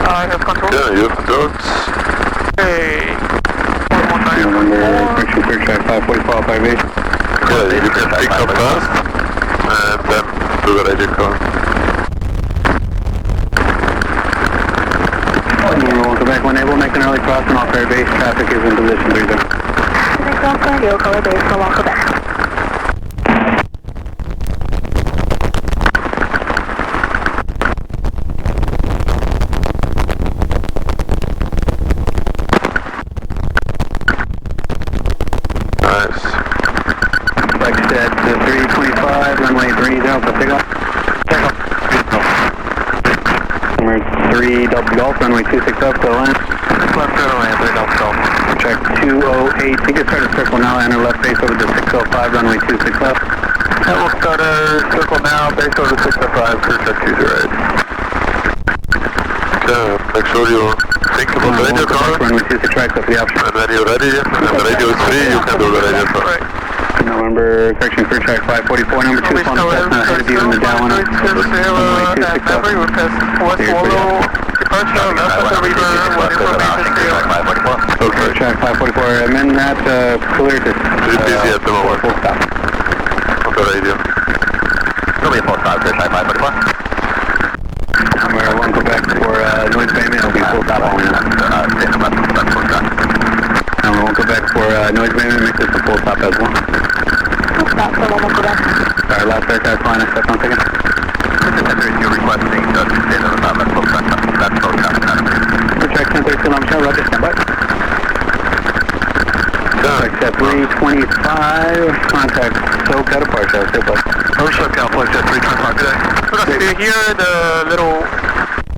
I have control. Yeah, you have control. Okay. 119. Correction, clear track 544 by base. Yeah, you can pick up fast and then do the radio call. Welcome back, when able, make an early crossing off air base. Traffic is in position 30. Next off radio, color base, so welcome back. Nice. Like I said, 325, runway 30, Delta, take off. Number 3 Delta Golf, runway 26 up, go line. Left runway 3 Delta Golf. Track 208, you can start a circle now, enter left base over to 605, runway 26 left. And we'll start a circle now, base over to 605, clear track 208. Okay, make sure you think about the radio call. Runway 26 tracks up the option. And when you're ready, and the radio is free, you can do the radio call. Right. November, correction, clear track 544, number 2, on the Cessna, ahead of you in the down one. Runway 26 up. Maverick request West Wardlow departure, left at the river, with information zero. Okay, track 544, amend that, clear to... Pretty busy at the moment. Full stop. On the radio. It'll be a full stop, clear track 544. Number 1, go back for noise abatement, it'll be full stop only now. Number 1, go back for noise abatement, make this a full stop as well. Full stop, so we'll go back. Sorry, last aircraft line, I stepped on second. You're requesting the state of the top, that's full stop. That's full stop. Track 1032, Michelle, roger, stand by. Track 325, contact SoCal at departure, stay by. SoCal, flight 325 today. Okay, do you hear the little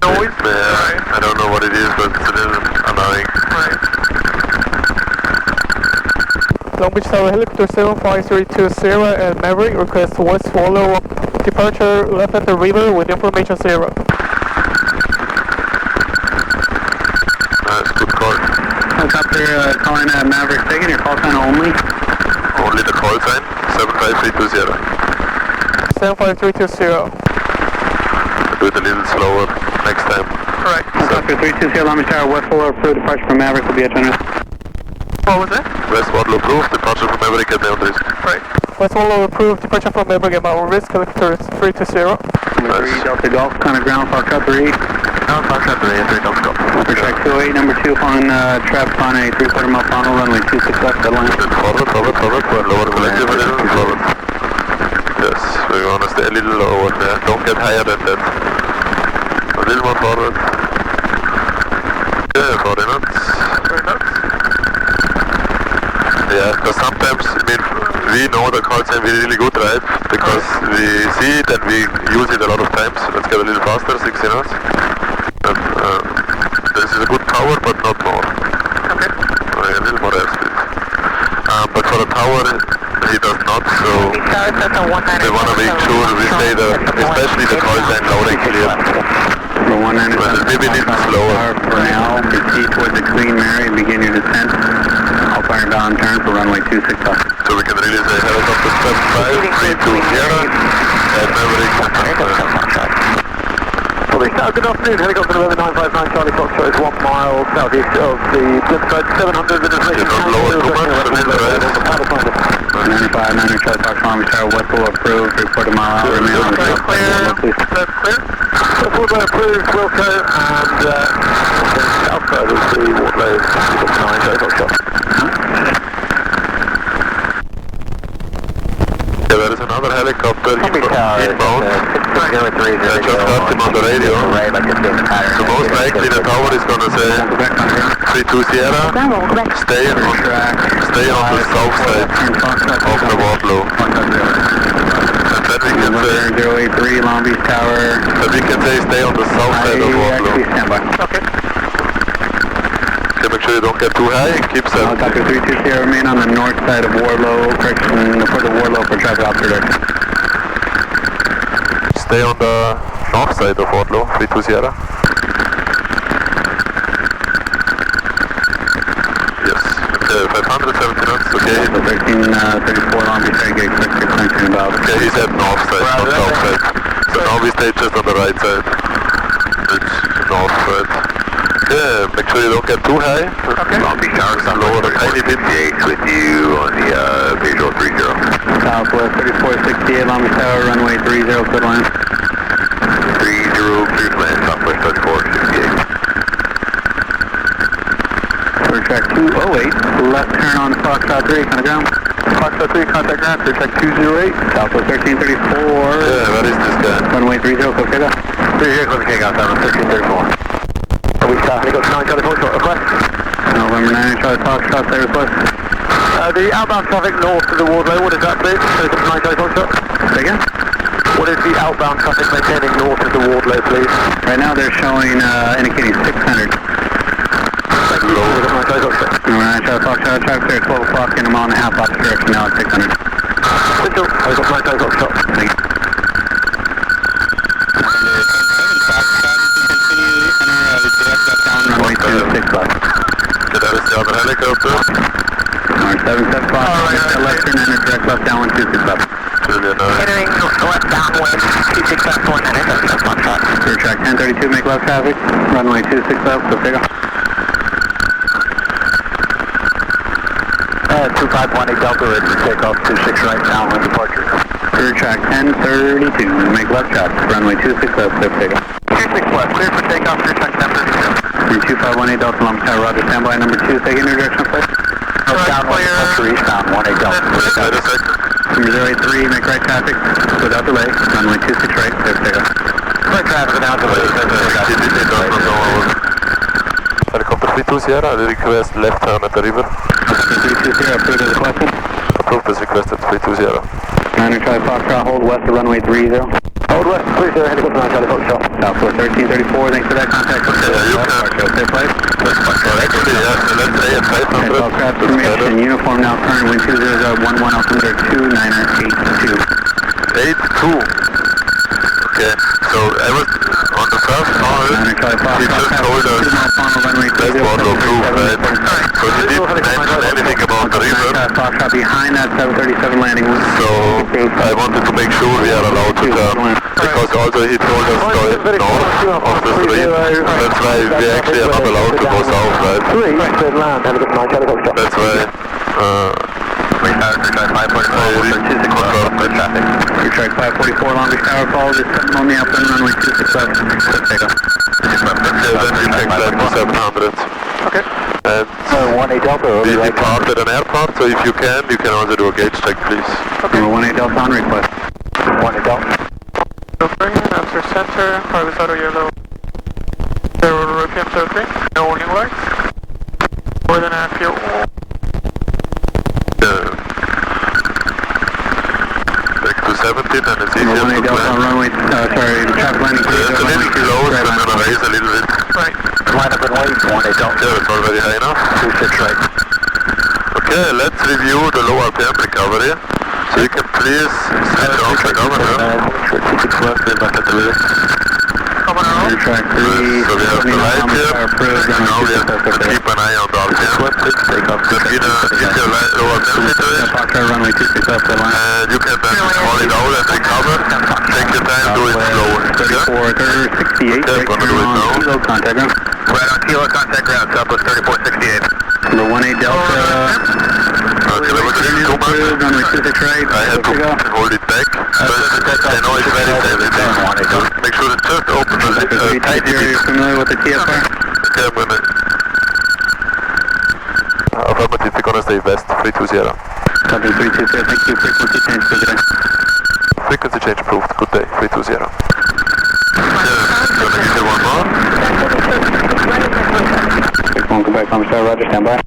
noise? Yeah, I don't know what it is, but it's a little annoying. Right. Long Beach Tower Helicopter 75320 and Maverick request West Wardlow departure left at the river with information 0. Nice, good call. Helicopter calling Maverick, taking your call sign only. Only the call sign, 75320. 75320. Do it a little slower next time. Correct. Helicopter 320, Long Beach Tower, West Wardlow approved departure from Maverick will be at 10. What was that? West Wardlow approved, departure from Maverick at Neon Risk. Right. West Wardlow approved departure from Maverick at Mount Risk, helicopter 320. Number 3 Delta Golf, Connor ground, Foxtrot 3. Foxtrot 3, 3 Delta Golf. For track 208, number 2 on trap on a 3/4 mile funnel, runway 26 left, deadline. Forward, lower collective a little, forward. Yes, we're gonna stay a little lower there, don't get higher than that. A little more forward. Yeah, 40 knots. 40 knots. Yeah, because sometimes, I mean, we know the call sign really good, right? Because we see it and we use it a lot of times. Let's get a little faster, 60 knots. And this is a good power, but not more. Okay. A little more airspeed. But for the tower, he does not, so we want to make sure we stay there, especially the call sign loud and clear. Number 190. Well, maybe a little slower. For now, proceed towards the Queen Mary, begin your descent. Fire down turn for runway 26 up. So we can really say helicopter 7532 Sierra and Maverick. Good afternoon, helicopter 11959 Charlie Foxtrot is 1 mile southeast of the Blitzbird 700 with information. Not lower too much, a little right. 95, 9 Charlie Fox, Long Beach Tower, West Wardlow approved, 3/4 mile out, remain on the Clear, south side, please. that's clear. West Wardlow approved, Wilco, and south side is the Wardlow 9 Charlie Foxtrot. Yeah, there is another helicopter inbound. I just got him on the radio. So most likely the tower is going to say 32 Sierra, stay on the south side of the Wardlow. And then we can say 083 Long Beach Tower. Then we can say stay on the south side of Wardlow. Okay. Okay, make sure you don't get too high and keep set. Helicopter 320 remain on the north side of Wardlow, correction for the Wardlow for traffic officer there. Stay on the north side of Wardlow, 32 Sierra. Yes, 570 knots, okay. 1334 Long Beach Tower, get expected clinching about. Okay, he said north side, not south side. So now we stay just on the right side. It's north side. Yeah, make sure you don't get too high. Okay. Long Beach Tower, Lower the tiny bit. with you on the visual 30. Southwest 3468, Long Beach Tower, runway 30, clear line. 30, clear to land, Southwest 3468. Clear track 208, left turn on Foxtrot 3, on the ground. Foxtrot 3, contact ground, clear track 208. Southwest 1334. Yeah, where is this guy? Runway 30, clear takeoff. 30, clear takeoff, 1334. We stop, helicopter 9, Charlie Foxtrot, request. November 9, Charlie Foxtrot, say request. The outbound traffic north of the Wardlow, what is that please? Helicopter 9 Charlie Foxtrot. Say again? What is the outbound traffic maintaining north of the Wardlow please? Right now they're showing, indicating 600. Thank you, Helicopter 9 Charlie Foxtrot. November 9, Charlie Foxtrot, traffic clear at 12 o'clock in a mile and a half opposite direction, now at 600. Central, Helicopter 9 Charlie Foxtrot. Thank you. Runway 26 left. Okay, that is the other helicopter. Alright, 77 Fox, left turn, enter direct left, down 126 left. Brilliant, Entering northwest downwind, 26 left, 1 and 7 left, 1 shot. Clear track 1032, make left traffic. Runway 26 left, go takeoff. 2518 Delta, ready to take off 26 right, downwind departure. Clear track 1032, make left traffic. Runway 26 left, clear for takeoff. 26 left, clear for takeoff, clear track 1032. 2518 Delta, Long Beach Tower, Roger, standby. Number 2, take in your direction, please. Downwind, Eastbound, 18 Delta. Wait a second. Number 083, make right traffic without delay. Runway 26 right, clear for takeoff. right traffic without delay. Helicopter 32 Sierra, I request left turn at the river. 32 Sierra, approved as requested. Approved as requested, 32 Sierra. 9 try Foxtrot, hold west of runway 30. Hold west, 30, helicopter 9 Charlie Foxtrot. Southwest 1334, thanks for that contact. Yeah, you can. Safe place. Actually, yeah, let's stay at 500. Aircraft information, uniform now current, wind 20011, altimeter 2982. 82. Okay, so I was on the first call, he just told us that's Wardlow proof, right? So he didn't mention anything about the river. Foxtrot behind that 737 landing. So I wanted to make sure we are allowed to turn, because also he told us to go north of the street. That's why we actually are not allowed to go south, right? That's why Track 544 Long Beach Tower call, just coming on the upwind runway 26 left. Takeoff. okay, then you take back to 700. Okay. And 18 Delta. we departed an airport, so if you can also do a gauge check, please. Number 18 Delta on request. 18 Delta. Over, answer center, private auto yellow. 0 PM 03, no warning lights. More than half fuel. Back to 17 and it's easier Number 18 to Delta on plan. runway, traffic landing. Yeah, it's a little close, we're gonna raise a little bit. Right. Line up and wait, 18 Delta. Yeah, it's already high enough. 26 right. Okay, let's review the low RPM recovery. So you can please switch off the governor. Coming around. Track 3, So we have the light here, approved, and now we have to runway keep an eye on the RPM. Just get your low RPM situation, Foxtrot runway 26 left, the line. and you can then call it out and recover. Take your time, do it slow. Yeah? 3468, Okay, I'm gonna do it now. kilo contact ground. Right on kilo, contact ground, Southwest 3468. Number 18 Delta, Okay, that was a little too much. approved, runway 26 right, I had to hold it back, but I know it's very sensitive. Make sure it just opens a tiny You're bit. familiar with the TFR? Okay, I'm gonna... Affirmative, we're gonna stay west, 32 Sierra. Copy 320, thank you, frequency change for today. Frequency change approved, good day, 32 Sierra. Gonna give you one more. 61 Quebec, Long Beach Tower, Roger, stand by.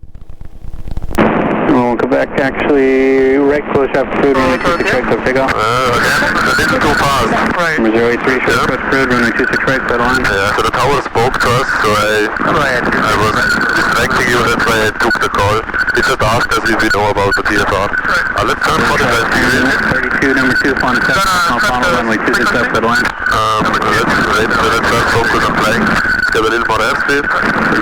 Quebec, actually, right close up food, runway 26 right, so take off. Again, that didn't go fast. Right. Number 083, short approach food, runway 26 right, settle on. Yeah, so the tower spoke to us, so I was distracting you, that's why I took the call. He just asked us if we know about the TFR. Let's turn 45 degrees. 32, number 2, final 7, I'll follow runway 26 left, settle on. Let's first focus on flying. Let's get a little more airspeed.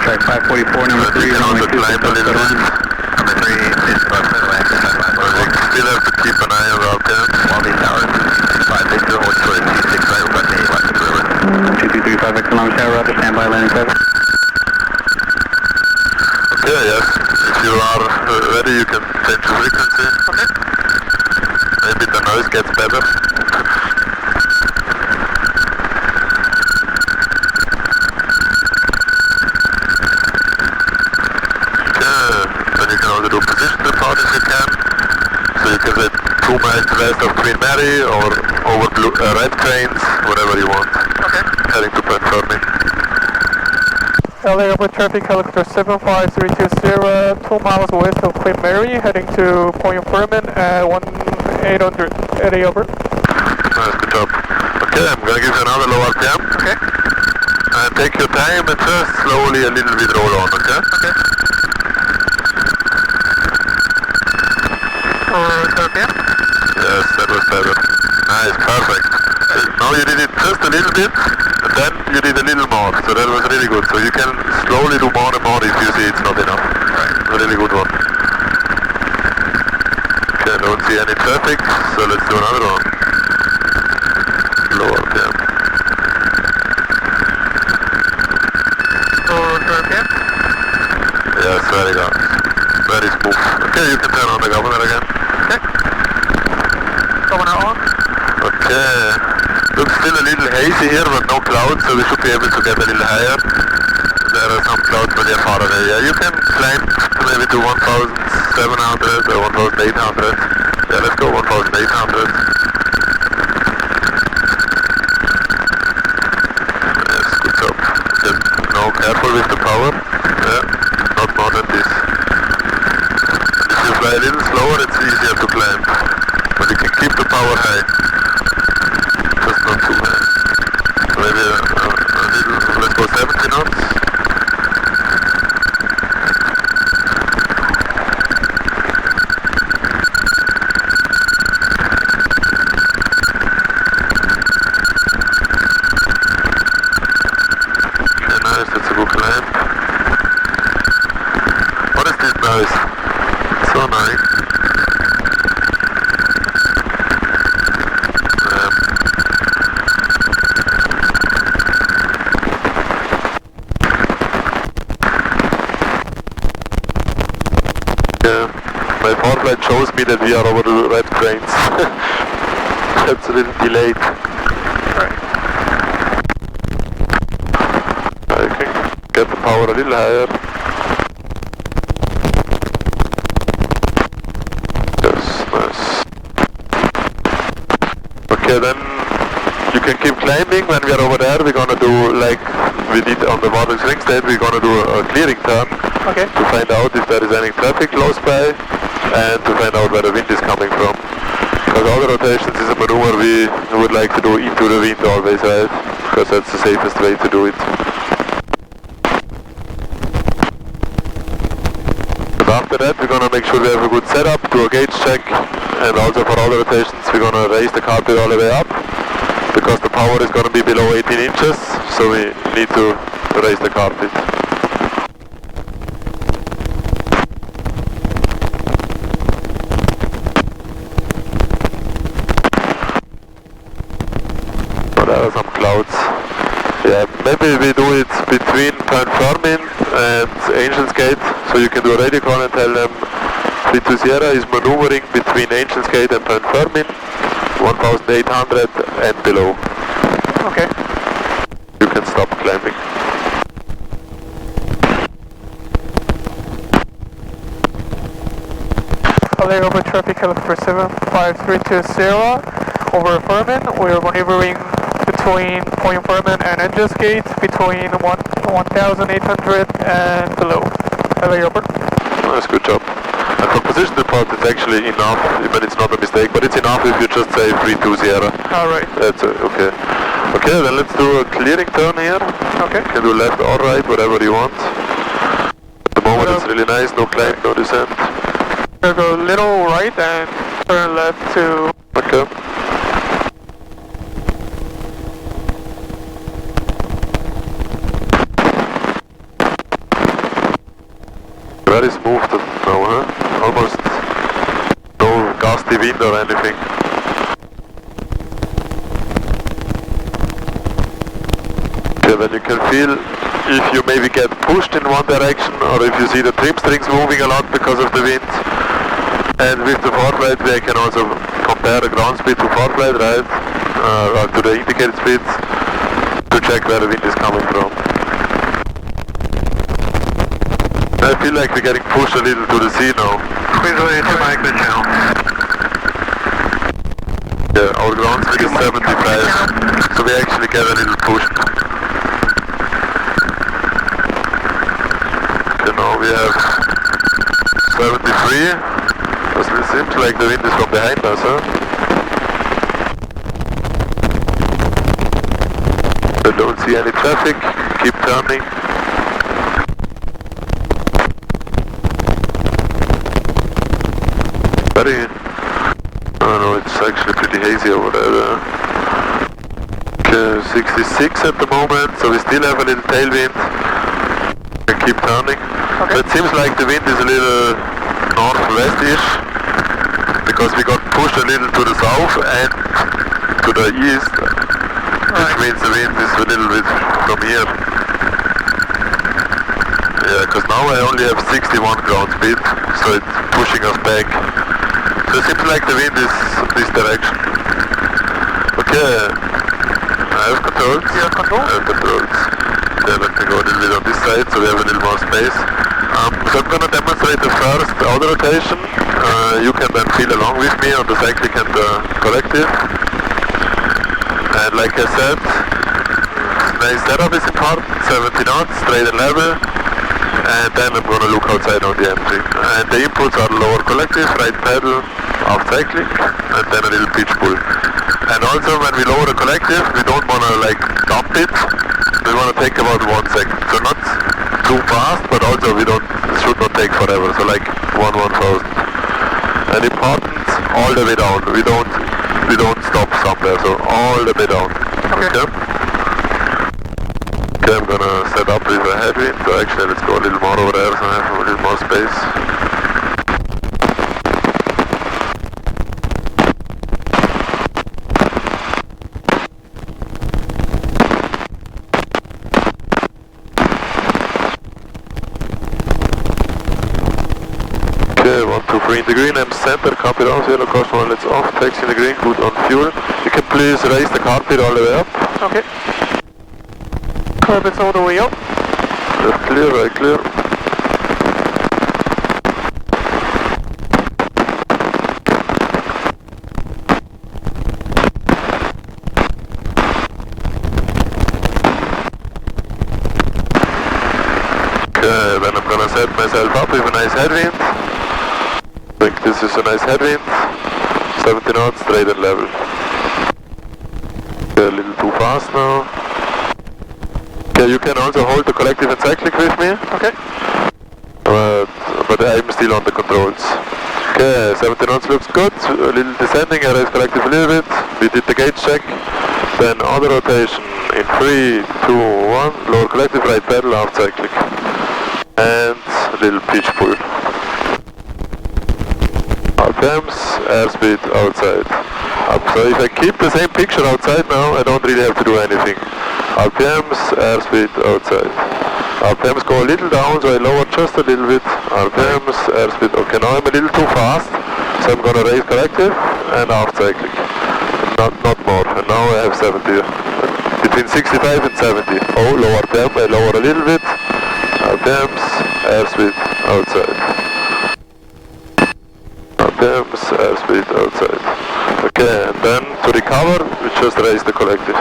Track 544, number 3, We can runway also 26 climb a left, little settle bit. on. Number 3 is We still have to keep an eye on the RPM. Long Beach Tower, 5 big to hold short, 26 right, requesting west of the river. 2235 Victor Long Beach Tower, Roger, standby, landing service. Okay, yes. If you are ready, you can change the frequency. Okay. Maybe the noise gets better. Okay, then you can also do position report if you can. So you can say 2 miles west of Queen Mary or over red trains, whatever you want. Okay. Heading to Point Fermi. LA Open Traffic Helicopter 75320, 2 miles west of Queen Mary, heading to Point Fermi at 1800. LA over. Nice, good job. Okay, I'm gonna give you another low RPM. Okay. And take your time and just slowly a little bit roll on, okay? Okay. RPM? Yes, that was better. Nice, perfect. Now you did it just a little bit, and then you did a little more, so that was really good. So you can slowly do more and more if you see it's not enough. Right. A really good one. Okay, I don't see any traffic, so let's do another one. Lower RPM. RPM? Yes, very good. Very smooth. Okay, you can turn on the governor again. Okay. Governor on. Okay. Looks still a little hazy here, but no clouds, so we should be able to get a little higher. There are some clouds, but they're far away. Yeah, you can climb maybe to 1,700 or 1,800. Yeah, let's go 1,800. Yes, good job. Okay. Now careful with the power. Yeah, not more than this. If you fly a little slower, it's easier to climb. But you can keep the power high. Just not too high. Maybe a little, let's go 70 knots. Okay, nice, that's a good climb. What is this noise? It's so annoying. My foreflight shows me that we are over the red trains. That's a little delayed. Right. I can get the power a little higher. Yes, nice. Okay, then you can keep climbing. When we are over there, we're gonna do like we did on the Wardlow ring state, we're gonna do a clearing turn. Okay. To find out if there is any traffic close by and to find out where the wind is coming from. Because auto rotations is a maneuver we would like to do into the wind always, right? Because that's the safest way to do it. But after that we're gonna make sure we have a good setup, do a gauge check, and also for auto rotations we're gonna raise the carpet all the way up because the power is gonna be below 18 inches, so we need to raise the carpet. There are some clouds. Yeah, maybe we do it between Point Fermi and Angels Gate, so you can do a radio call and tell them V2 Sierra is maneuvering between Angels Gate and Point Fermi, 1,800 and below. Okay. You can stop climbing. LA Open Traffic Helicopter 75320, over Fermi. We are maneuvering between Point Fermi and Angels Gate, between 1,800 and below. LA Open. Nice, good job. And for position report it's actually enough, even it's not a mistake, but it's enough if you just say 32 Sierra. Alright. That's okay. Okay, then let's do a clearing turn here. Okay. You can do left or right, whatever you want. At the moment it's really nice, no climb, no descent. We'll go a little right and turn left to... Okay. Very smooth now, huh? Almost no gusty wind or anything. Okay, Okay, when you can feel if you maybe get pushed in one direction or if you see the trim strings moving a lot because of the wind. And with the foreflight we can also compare the ground speed to foreflight, right? Or to the indicated speed to check where the wind is coming from. I feel like we're getting pushed a little to the sea now. Please wait to make the channel. Yeah, our ground speed is 75, so we actually get a little push. Okay, now we have 73. It seems like the wind is from behind us, huh? I don't see any traffic, keep turning. Oh no, it's actually pretty hazy over there. Okay, 66 at the moment, so we still have a little tailwind. We keep turning. Okay. It seems like the wind is a little northwest-ish, because we got pushed a little to the south and to the east, which means the wind is a little bit from here. Yeah, because now I only have 61 ground speed, so it's pushing us back. So it seems like the wind is this direction. Okay, I have controls. You have controls? I have controls. Okay, let me go a little bit on this side so we have a little more space. So I'm going to demonstrate the first auto rotation. You can then feel along with me on the cyclic and the collective. And like I said, nice setup is important, 70 knots, straight and level. And then I'm going to look outside on the M3. And the inputs are lower collective, right pedal, off cyclic, and then a little pitch pull. And also when we lower the collective, we don't want to like dump it. We want to take about 1 second. So not too fast, but also it should not take forever. So like 1/1000. And important, all the way down. We don't stop somewhere. So all the way down. Okay. Okay, I'm gonna set up with a headwind. So actually, let's go a little more over there so I have a little more space. Okay, 1, 2, 3 in the green, I'm center, copy down, yellow course 1, let's off, taxi in the green, good on fuel. You can please raise the carpet all the way up. Okay. Carpet's all the way up. Left clear, right clear. Okay, then I'm gonna set myself up with a nice headwind. I think this is a nice headwind. 70 knots, straight and level. Okay, a little too fast now. Okay, you can also hold the collective and cyclic with me. Okay. But I'm still on the controls. Okay, 70 knots looks good. A little descending, I raise collective a little bit. We did the gauge check. Then auto rotation in 3, 2, 1. Lower collective, right pedal, off cyclic. And a little pitch pull. RPMs, airspeed outside. Up. So if I keep the same picture outside now, I don't really have to do anything. RPMs, airspeed outside. RPMs go a little down, so I lower just a little bit. RPMs, airspeed. Okay, now I'm a little too fast, so I'm gonna raise collective and off cyclic. Not more. And now I have 70. Between 65 and 70. Oh, low RPM, I lower a little bit. RPMs, airspeed outside. RPMs, airspeed outside. Okay, and then to recover, we just raise the collective.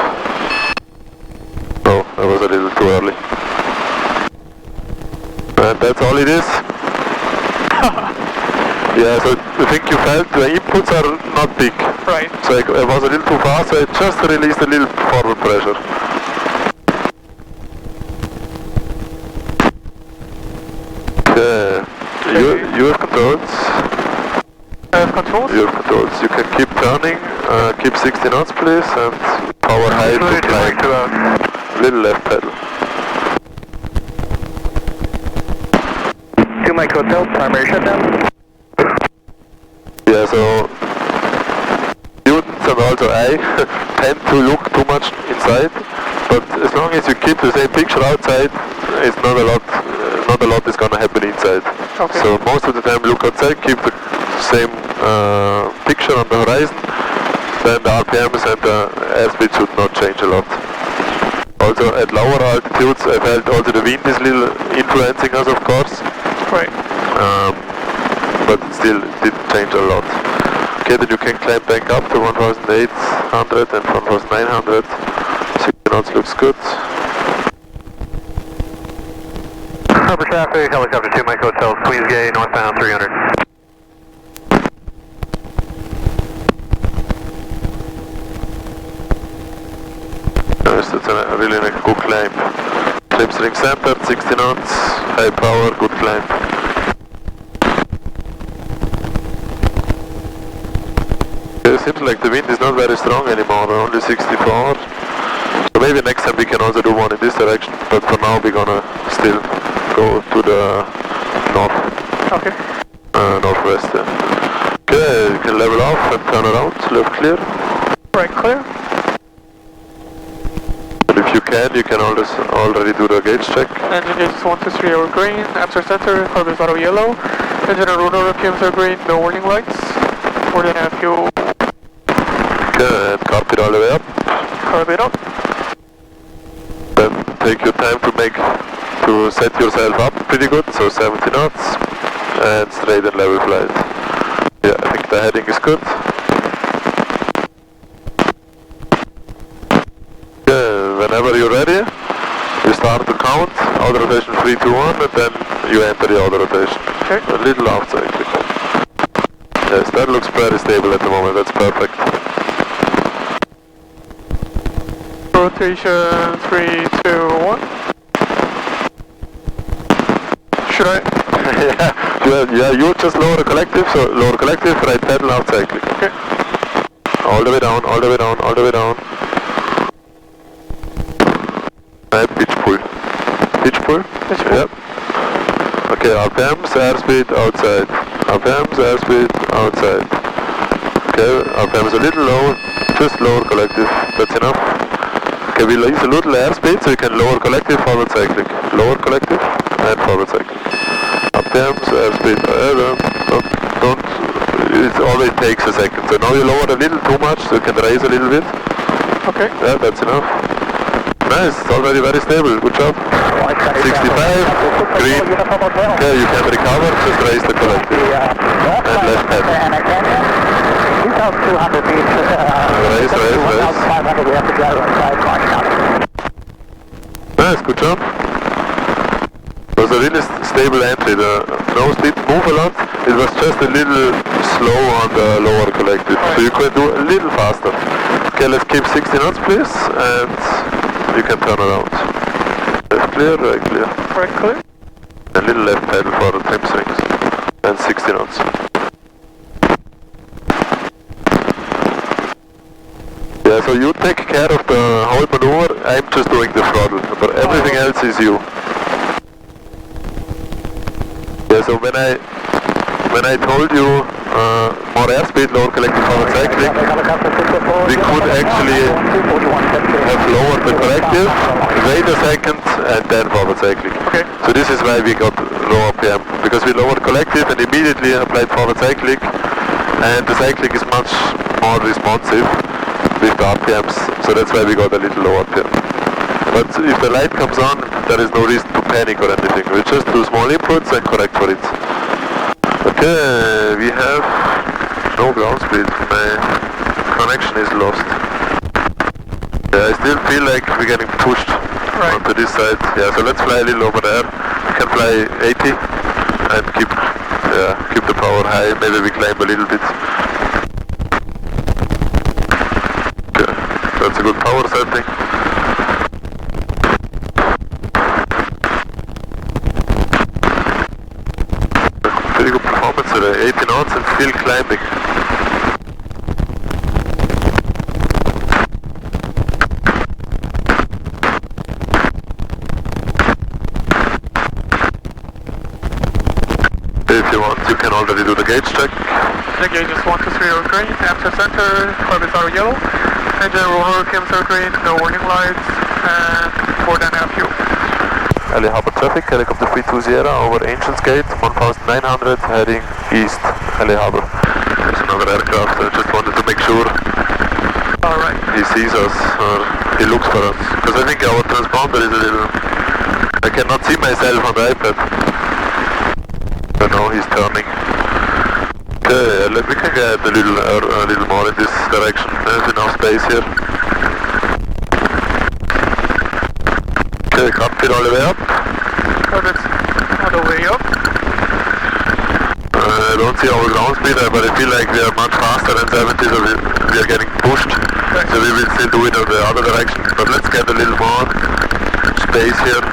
Oh, that was a little too early. And that's all it is. Yeah, so I think you felt the inputs are not big. Right. So I was a little too fast, so I just released a little forward pressure. Okay, you have controls. I have controls? You have controls. You can keep turning, keep 60 knots please, and power high to climb. Little left pedal. 2 Mike Hotel, primary shutdown. Yeah, so students and also I tend to look too much inside, but as long as you keep the same picture outside, it's not a lot is gonna happen inside. Okay. So most of the time look outside, keep the same picture on the horizon, then the RPMs and the airspeed should not change a lot. Also at lower altitudes I felt also the wind is little influencing us, of course. Right. But still it didn't change a lot. Okay, then you can climb back up to 1,800 and 1,900. 60 knots looks good. Harbor traffic, helicopter 2, Mike Hotel, Queensgate, northbound 300. Yes, that's a really good climb. Slipstream center, 60 knots, high power, good climb. It seems like the wind is not very strong anymore, only 64. So maybe next time we can also do one in this direction, but for now we're gonna still go to the north. Okay. Northwest. Okay, you can level off and turn around, left clear. Right clear. And if you can already do the gauge check. Engine gauges 1, 2, 3 are green, after center, carb is auto yellow. Engine and rotor RPMs are green, no warning lights. More than half fuel. Okay, and carb it all the way up. Carb it up. Then take your time to set yourself up pretty good, so 70 knots and straight and level flight. Yeah, I think the heading is good. Yeah, whenever you're ready, you start to count, auto rotation 3, 2, 1, and then you enter the auto rotation. Okay. A little off cyclic. Yes, that looks very stable at the moment, that's perfect. Rotation 3, 2, 1. Should I? yeah, you just lower the collective, so lower collective, right pedal, out cyclic. Okay. All the way down, all the way down, all the way down. And pitch pull. Pitch pull? Pitch pull. Yep. Okay, RPMs, airspeed, outside. RPMs, airspeed, outside. Okay, RPMs a little low, just lower collective, that's enough. Okay, we'll use a little airspeed so you can lower collective, forward cyclic. Lower collective and forward cyclic. RPMs, airspeed, don't, it always takes a second. So now you lower a little too much, so you can raise a little bit. Okay. Yeah, that's enough. Nice, it's already very stable, good job. 65, green. Okay, you can recover, just raise the collective. And left hand. 2,200 feet. Raise. 500, we have to go inside. Nice, good job. It was a really stable entry. The nose didn't move a lot. It was just a little slow on the lower collective. So you can do a little faster. Okay, let's keep 60 knots, please, and you can turn around. Left clear, right clear. Right clear. A little left pedal for the trim swings. And 60 knots. Yeah, so you take care of the whole maneuver. I'm just doing the throttle, but everything else is you. Yeah, so when I told you more airspeed, lower collective, forward cycling, we could actually have lowered the collective, wait a second, and then forward cycling. Okay. So this is why we got low RPM, because we lowered collective and immediately applied forward cycling, and the cycling is much more responsive with the RPMs, so that's why we got a little low RPM. But if the light comes on, there is no reason to panic or anything. We just do small inputs and correct for it. Okay, we have no ground speed. My connection is lost. Yeah, I still feel like we're getting pushed onto this side. Yeah, so let's fly a little over there. We can fly 80 and keep the power high. Maybe we climb a little bit. Okay, that's a good power setting. Pretty good performance today, 80 knots and still climbing. If you want, you can already do the gauge check. The gauges 1, 2, 3 are green, after center, carb is auto yellow. Engine rotor RPMs are green, no warning lights. and 4.5 fuel. LA Harbor traffic, helicopter 320 over Angels Gate, 1900 heading east, LA Harbor. There's another aircraft, I just wanted to make sure Alright. he sees us or he looks for us. Because I think our transponder is a little... I cannot see myself on the iPad. But now he's turning. Okay, we can get a little more in this direction. There's enough space here. Okay, cockpit all the way up. Cockpit all the way up. I don't see our ground speed, but I feel like we are much faster than 70, so we are getting pushed. Okay. So we will still do it in the other direction, but let's get a little more space here.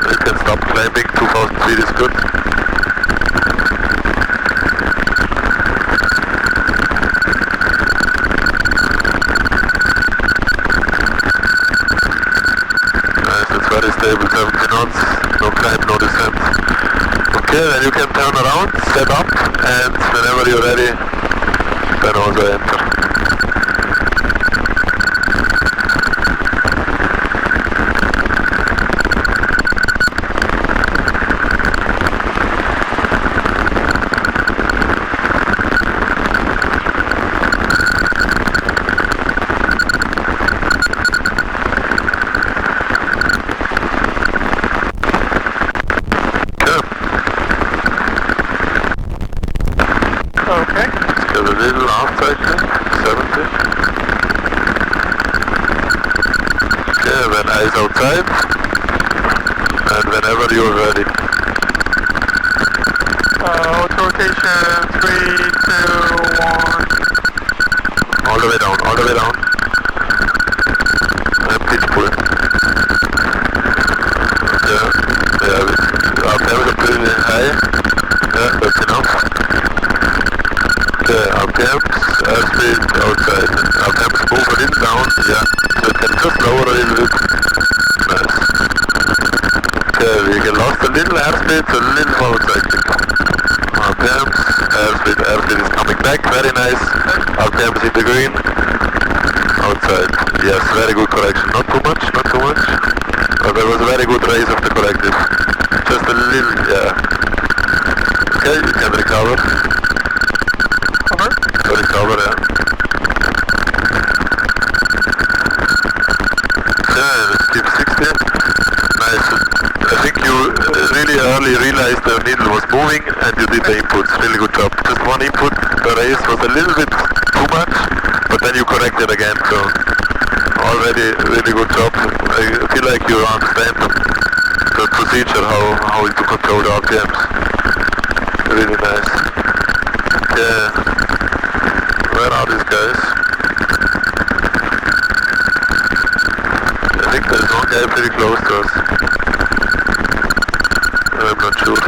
We can stop climbing, 2000 feet is good. Nice, it's very stable, 70 knots, no climb, no descent. Okay, then you can turn around, step up, and whenever you're ready, then also enter. Okay. Let's get a little outside here, 70. Okay, then eyes outside, and whenever you're ready. Autorotation 3, 2, 1. All the way down, all the way down. And pitch pull. Yeah, RPM is pretty high. Yeah, that's enough. Okay, RPMs, airspeed outside. RPMs move a little down, yeah. So you can just lower a little bit. Nice. Okay, we get lost a little airspeed, so a little forward cycling. RPMs, airspeed is coming back, very nice. RPMs in the green. Outside. Yes, very good correction. Not too much, not too much. But there was a very good raise of the corrective. Just a little, yeah. Okay, you can recover. Recover, yeah. Yeah, let's keep 60. Nice. I think you really early realized the needle was moving and you did the inputs. Really good job. Just one input, the raise was a little bit too much, but then you corrected again, so already really good job. I feel like you understand the procedure, how to control the RPMs. Really nice. Yeah. Where are these guys? I think there's one guy pretty close to us. I'm not sure.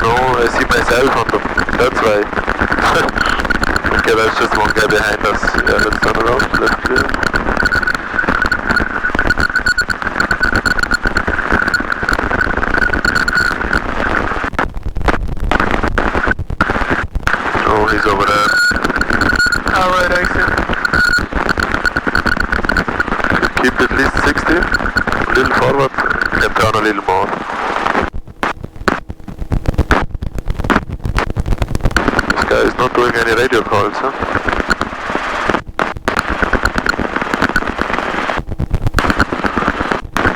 No, I see myself on them. That's why. Okay, there's just one guy behind us. Yeah, let's turn around, left clear. Oh, he's over there. Alright, I see. Keep at least 60, a little forward, and turn a little more. This guy is not doing any radio calls, huh?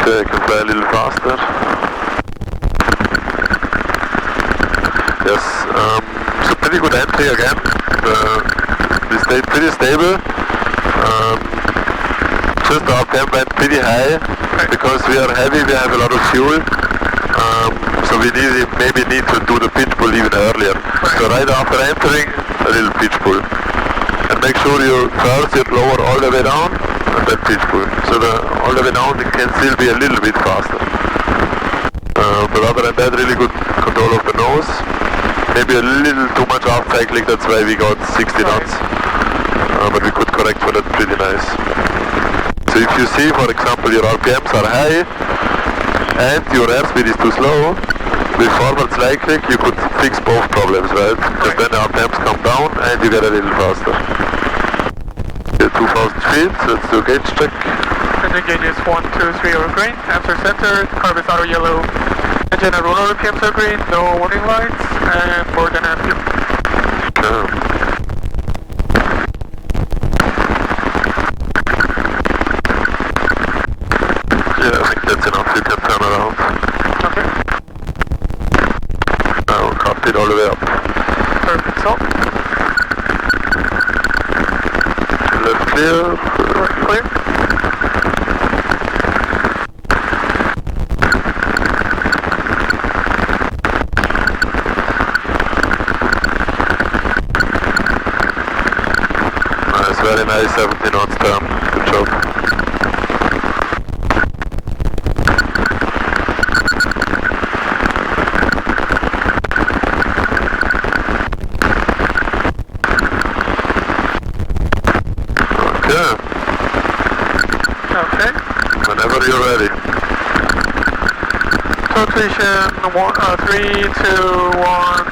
Okay, I can fly a little faster. Yes, so pretty good entry again. We stayed pretty stable. Just the RPM went pretty high because we are heavy, we have a lot of fuel. So we maybe need to do the pitch pull even earlier. So right after entering, a little pitch pull. And make sure you first lower all the way down and then pitch pull. So all the way down it can still be a little bit faster. But other than that, really good control of the nose. Maybe a little too much off cycling, that's why we got 60 knots. But we could correct for that pretty nice. So if you see, for example, your RPMs are high and your airspeed is too slow, with forward slide click you could fix both problems, right? Because then the RPMs come down and you get a little faster. Okay, 2000 feet, let's do a gauge check. Engine gauge is 1, 2, 3 over green, amps are center, carb is auto yellow. Engine and rotor RPMs are green, no warning lights, and more than amp. Okay. Yeah, I think that's enough, you can turn around. Okay. Now cut it all the way up. Perfect, so. Left clear. Right clear. Nice, very nice, 17 knots turn. Good job. Okay. Whenever you're ready. Rotation 3, 2, 1.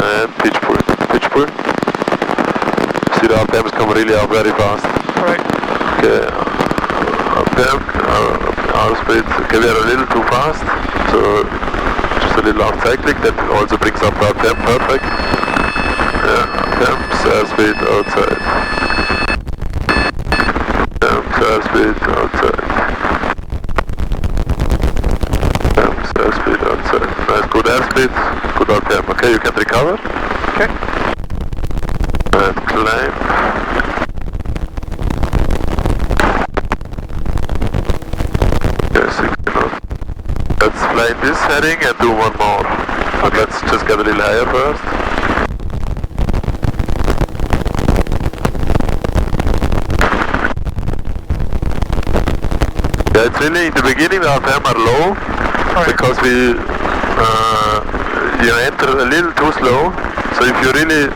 And pitch pull. Pitch pull. See the RPMs come really up very fast. Right. Okay. RPM, our speed. Okay, we are a little too fast. So just a little off cyclic. That also brings up the RPM. Perfect. Yeah. RPMs, airspeed outside. Airspeed outside. Airspeed outside. Nice, good airspeed, good RPM. Okay, you can recover. Okay. And climb. Okay, 60 knots. Let's fly in this heading and do one more. But let's just get a little higher first. Yeah, it's really in the beginning the RPM are low because we you enter a little too slow. So if you really,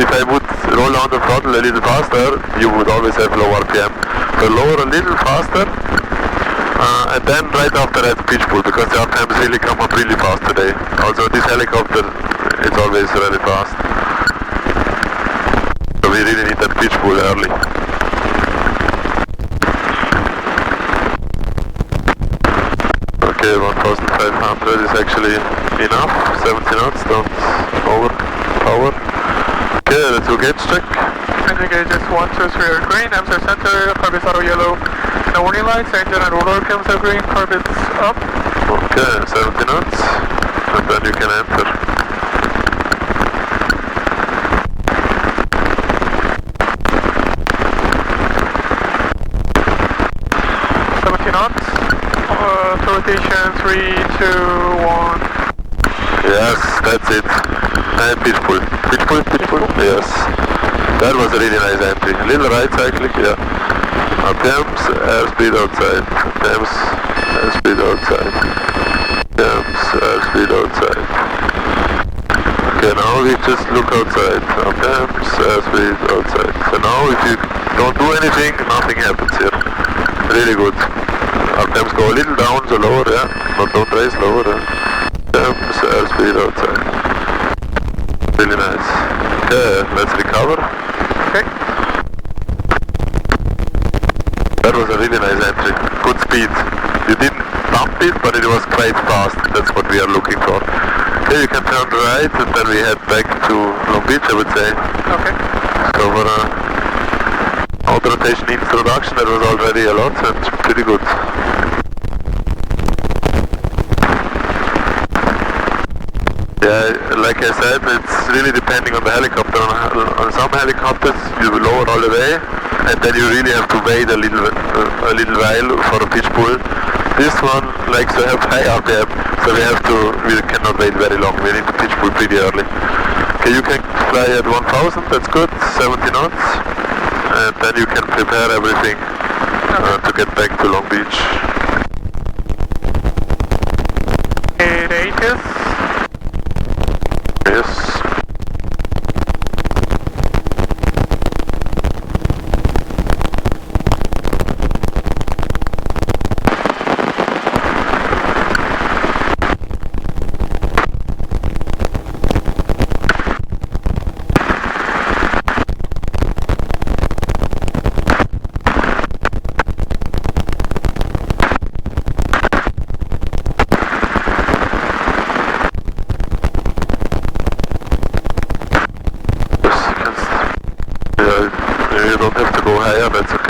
if I would roll down the throttle a little faster, you would always have low RPM. So lower a little faster, and then right after that pitch pull, because the RPMs really come up really fast today. Also this helicopter, it's always really fast. So we really need that pitch pull early. Okay, 1500 is actually enough. 70 knots, don't overpower. Okay, let's do gauge check. Engine gauge is 1, 2, 3 are green, amps are center, carb is auto yellow. No warning lights, engine and rotor RPMs are green, carb is up. Okay, 70 knots, and then you can enter. Rotation 3, 2, 1. Yes, that's it. And pitch pull. Pitch pull, pitch pull. Yes. That was a really nice entry. A little right cyclic, yeah. RPMs, airspeed outside. RPMs, airspeed outside. RPMs, airspeed outside. Okay, now we just look outside. RPMs, airspeed outside. So now if you don't do anything, nothing happens here. Really good. RPMs go a little down, so lower, yeah. But don't raise lower, yeah. Airspeed outside. Really nice. Okay, let's recover. Okay. That was a really nice entry. Good speed. You didn't bump it, but it was quite fast. That's what we are looking for. Okay, you can turn right, and then we head back to Long Beach, I would say. Okay. So for Autorotation introduction, that was already a lot and pretty good. Yeah, like I said, it's really depending on the helicopter. On some helicopters, you lower all the way, and then you really have to wait a little while for a pitch pull. This one likes to have high RPM, so we cannot wait very long. We need to pitch pull pretty early. Okay, you can fly at 1000, that's good, 70 knots. And then you can prepare everything to get back to Long Beach. 8 Yes.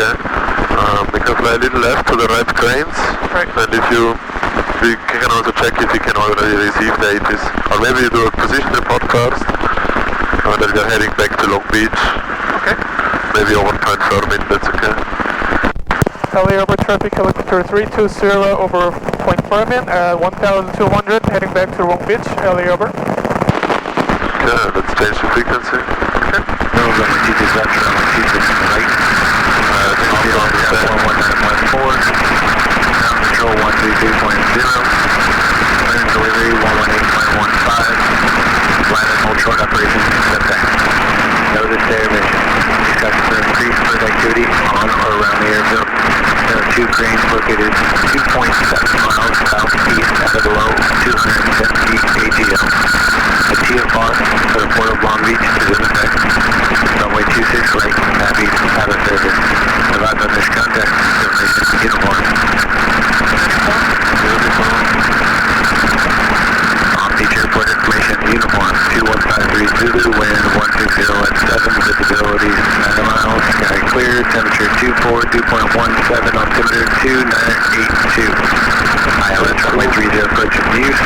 okay? We can fly a little left to the right cranes. Right. And we can also check if we can already receive the 80s. Or maybe you do a position report first. And then we're heading back to Long Beach. Okay. Maybe over Point Fermin, that's okay. Over traffic, helicopter 320 over Point Fermin at 1,200, heading back to Long Beach, over. Okay, let's change the frequency. Okay. Runway 26 left, runway 26 right. 1914. Ground control 133.0. Clearance delivery 118.15. Line and hold short operation, step back. Notice their mission. Discussion for increased bird activity on or around the airfield. There are 2 cranes located 2.7 miles southeast at a below 270 AGL. A TFR for the Port of Long Beach is in effect. Runway 26 right, Navy, have a service. Advise on this contact, information, uniform. Long Beach Airport information, uniform, 2153 Zulu, wind 160 at 7, visibility 9 miles, sky clear, temperature 24, dew point 17, altimeter 2982. ILS runway 30, approach and use.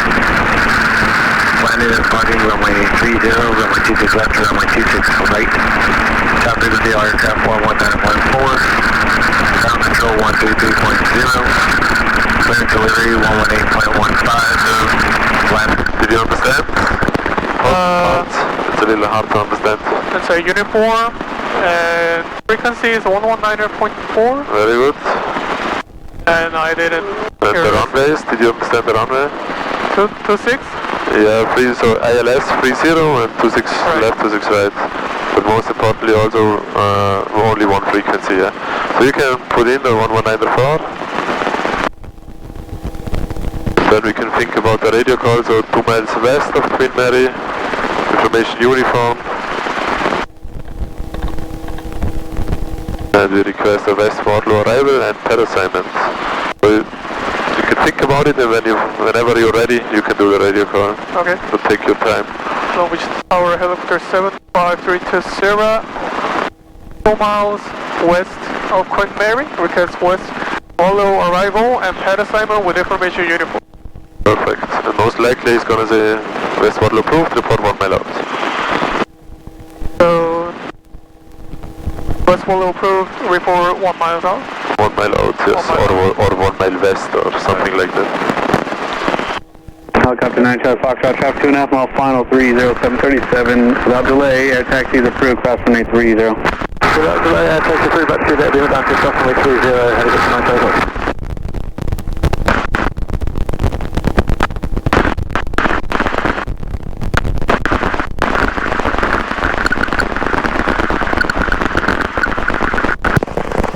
Landing and parking runway 30, runway 26 left, runway 26 right. Top frequency aircraft 11914. Ground control 133.0. Clearance delivery 118.15. Did you understand? It's a little hard to understand. It's a uniform, and frequency is 119.4, Very good. and I didn't And hear the runways, did you understand the runway? 26? Yeah, so ILS 30 and 26 Right. left, 26 right. But most importantly also only one frequency, yeah. So you can put in the 119.4. Then we can think about the radio call, so 2 miles west of Queen Mary, information uniform. And we request a West Wardlow arrival and pad assignment. So you can think about it, and whenever you're ready, you can do the radio call. Okay. So take your time. Long Beach Tower, helicopter 75320, 2 miles west of Queen Mary, request West Wardlow arrival and pad assignment with information uniform. Perfect. And most likely he's gonna say West Wardlow approved, report 1 mile out. So, West Wardlow approved, report 1 mile out. 1 mile out, yes, 1 mile or 1 mile west or something like that. Helicopter 9 Charlie Foxtrot, traffic 2.5 mile final 30737. Without delay, air taxi is approved, cross runway 30. Without delay, taxi 3 about 2, that be down to cross runway 30, heading to 9 Charlie.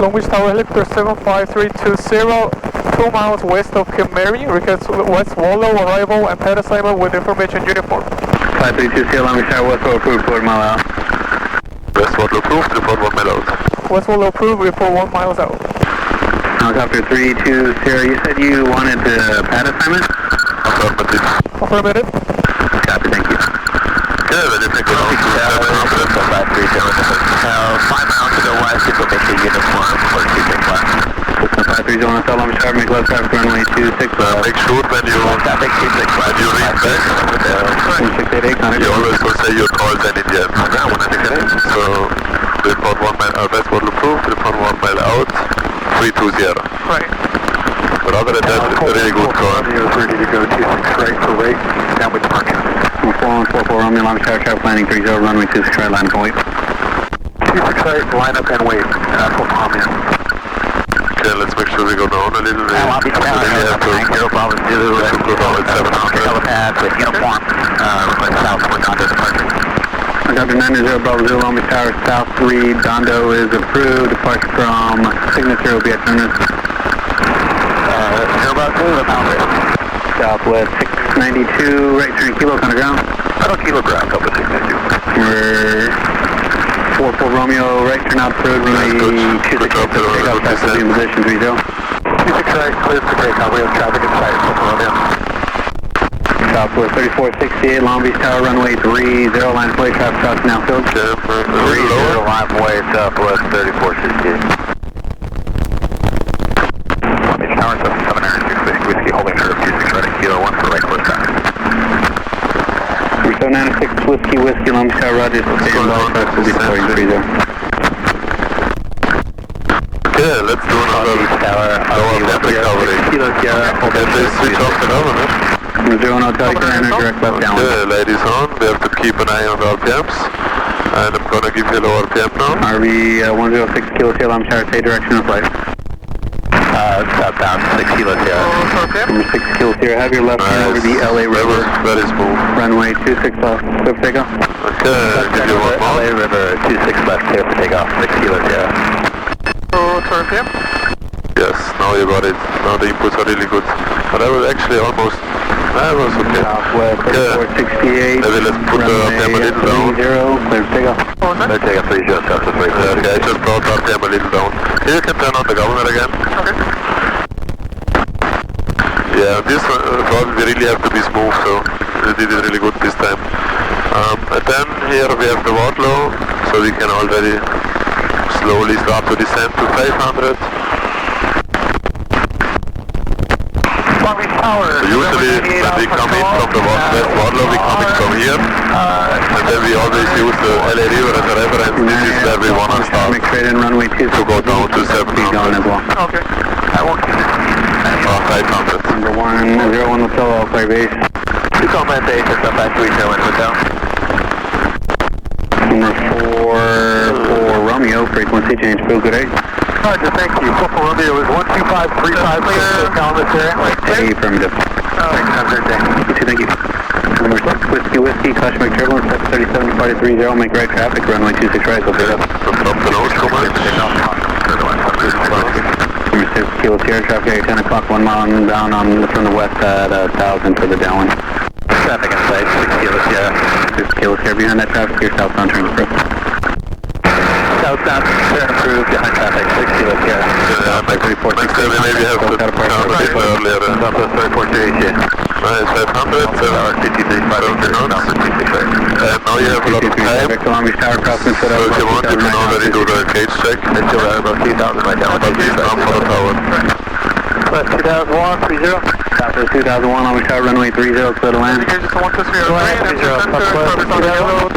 Long Beach Tower, helicopter 75320, 2 miles west of Queen Mary, request West Wardlow arrival and pad assignment with information uniform. 532 Long Beach Tower, West Wardlow approved, 4 mile out. West Wardlow approved, report 1 mile out. West Wardlow approved, report 1 mile out. Helicopter 320, you said you wanted the pad assignment? Affirmative. Affirmative. Copy, thank you. Yeah, then you can go down to 5 miles to the west, information uniform for 26 left. 530 on Long Beach Tower, make left traffic runway 26 left. make sure when you read back, you always will say your calls and in the end. So, report 1 mile out, West Wardlow approved, report 1 mile out, 320. Right. But other than that, it's a really good call. You're ready to go 26 right for rate, down with parking. 4144 Romeo, Long Beach Tower, traffic landing 30, runway 26 right, line up and wait. 26 right, line up and wait, full Romeo. Okay, let's make sure we go down a little bit. Long Beach Tower, Zero Bravo Zulu, helipad with uniform, southward onto the parking. Helicopter 90 Bravo Zulu, Long Beach Tower, South 3, Dondo is approved, departure from Signature will be at Tunis. Zero Bravo Zulu, Maverick. Southwest 692, right turn kilo, on the ground. I don't kilo ground, up with 692. We're 44 Romeo, right turn out approved, runway 26 takeoff, back will be in position 30. 26 right, clear for takeoff, we have traffic in sight, Romeo. Southwest 3468, Long Beach Tower, runway 30, line of play, traffic crossing now field. 30 line way, southwest 3468. Whiskey, Long Beach Tower, Roger, stay in Belfast, will be 4030. Okay, let's do another lower Maverick coverage. Okay, please switch off the government. 0 Hotel, you can enter direct left down. Okay, ladies on, we have to keep an eye on the RPMs. And I'm gonna give you a low RPM now. RV 106 Kilo Sierra, Long Beach Tower, stay direction of flight. Southbound 6 Kilo Sierra. Number 6 Kilo Sierra, have your left turn over the LA River. Very smooth. Runway 26 left, clear for takeoff. Okay, I'll give you one more. LA River 26 left, clear for takeoff, 6 Kilo Sierra. RPM? Yes, now you got it. Now the inputs are really good. But I was actually almost... That was okay. Southwest 3468. Maybe let's put the RPM a little down. 30, clear for takeoff. Clear takeoff 30, Southwest 3468. Okay, I just brought the RPM a little down. Here you can turn on the governor again. Okay. Yeah, this probably really have to be smooth, so they did it really good this time. And then here we have the Wardlow, so we can already slowly start to descend to 500. So usually when we come in from the west Wardlow, we come in from here, and then we always use the LA River as a reference. This is where we want to start runway 2 to go down to 700. Okay. I won't keep it. 500. Number 101 Hotel, all clear base. 2 Command Base, it's up at 301 Hotel. Number 4 for Romeo, frequency change, feel good, 8. Roger, thank you. For Romeo is 12535 clear. Calendar clear. Affirmative. You too, thank you. Number 6 Whiskey, caution make turbulence, 374030, make right traffic, runway 26 right, will pick up. Drop the nose, come on. Number 6 Kilo Sierra, traffic 10 o'clock, 1 mile down on from the west at 1000 for the downwind. Traffic in sight, 6 Kilo Sierra. 6 Kilo Sierra, behind that traffic, clear southbound turn approved. Southbound, turn approved, behind traffic, 6 Kilo Sierra. Next time we maybe have to turn a bit earlier. Southwest 3438. Nice, 500, 753 knots. And now you have a lot of time. So if you want, you can already do the gauge check. It's around about 2,000 right now. But please come for the tower. West 2001, 30. Southwest 2001, Long Beach Tower, runway 30, clear to land. Here's just 1, 2, 3, Number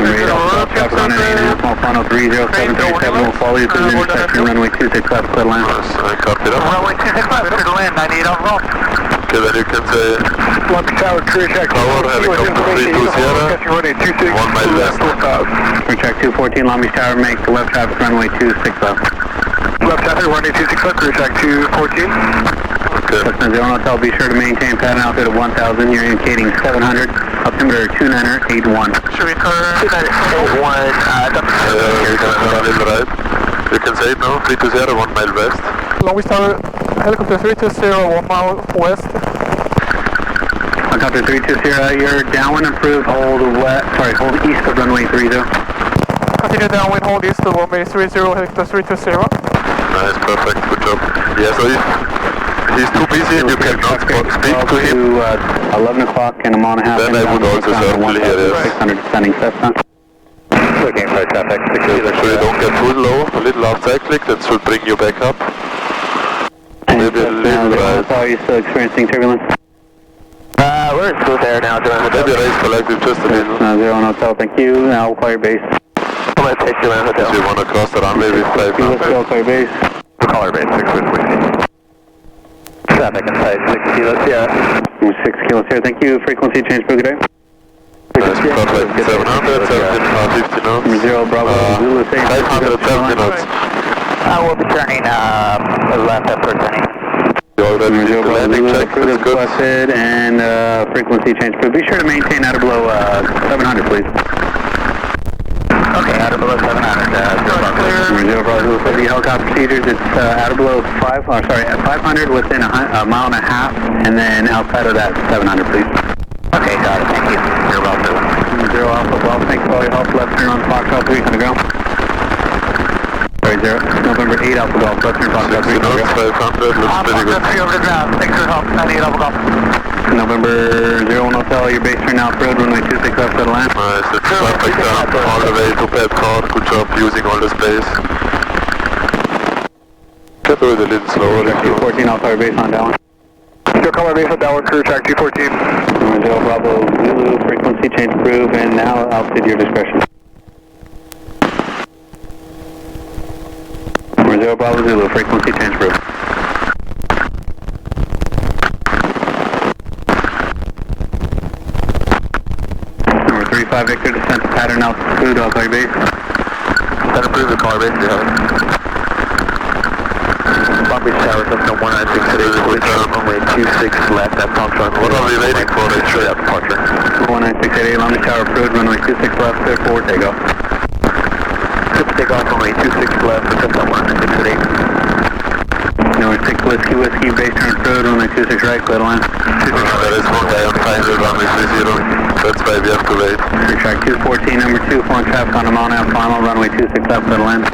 8 Alpha, traffic on an 8 small final 30737 will follow you to the intersection, runway 26 left, clear to land. Nice, I copied up. Runway 26 left, clear to land, 98 on roll. Okay, then you can say Long Beach Tower, clear check. tower, helicopter 32 Sierra, 1 mile west. Clear check 214, Long Beach Tower, make left traffic, runway 26 left. Left traffic, runway 26 left, clear check 214. Okay. Cessna 0 Hotel, be sure to maintain pattern altitude of 1000, you're indicating 700, altimeter 2981. Should we turn? 2981, You can turn a little right. You can say it now, 320, 1 mile west. Long Beach Tower, helicopter 320, 1 mile west. Helicopter 320, you're downwind approved, hold east of runway 30. Continue downwind, hold east of runway 30, helicopter 320. Nice, perfect, good job. Yeah, so if he's too busy and you cannot speak to him, 11 o'clock and a mile and a half. then I would also circle here, yes. 600 descending Cessna. Looking for traffic, So you don't get too low, a little off cyclic, that should bring you back up. Maybe a little right. Are you still experiencing turbulence? we're in smooth air now, doing Maybe raise collective just a little. 0 Hotel, thank you. Now we'll call your base. I'm going to take you in hotel. If you want to cross the runway with 500. Call your base. We'll call our base, 6 Whiskey. Traffic inside 6 Kilo Sierra. 6 Kilo Sierra, thank you. Frequency change for good day. Nice, perfect. 700, 17, 50 knots. 0 Bravo, Zulu, 570 knots. We'll be turning left up for turning. You already did the landing check, that's good. Requested and frequency change. But be sure to maintain out of below 700, please. Okay, out of below 700. 0 Bravo, for the helicopter procedures, it's out of below 500 within a mile and a half, and then outside of that 700, please. Okay, got it, thank you. You're welcome. 0 Alpha, well, thanks for all your help. Left turn on Foxtrot 3, on the ground. Sorry, 0, November 8 Alpha Golf, left turn Foxtrot 3, 60 knots, 500, looks pretty good. 3 over the ground, thanks for your help, 98 Alpha Golf. November 01 Hotel, your base turn out road, runway 26 left to the land. Nice, that's perfect all the way to Bedford. Good job using all the space. Can do it a little slower if you 14 Alpha, your base on down. Your Tower base on downward crew, track 214. Zero Bravo Zulu, frequency change approved, and now altitude your discretion. Zero Bravo Zulu, frequency change approved. Number 35 Victor, descent to pattern altitude, I'll call your base. Descent approved, the car base, you have it. Long Beach Tower, Cessna 196 at 8, runway 26 left, that pump on. What are we waiting for? Straight out departure. 19688, Long Beach Tower approved, runway 26 left, clear forward, takeoff. Good to take off, runway 26 left, Cessna 196 at 8. Number 6 Whiskey, base turn approved, runway 26 right, clear to land. There is one guy on final runway 30. That's why we have to wait. Track 214, number 2, foreign traffic on the Mount Out final, runway 26 left, clear to land.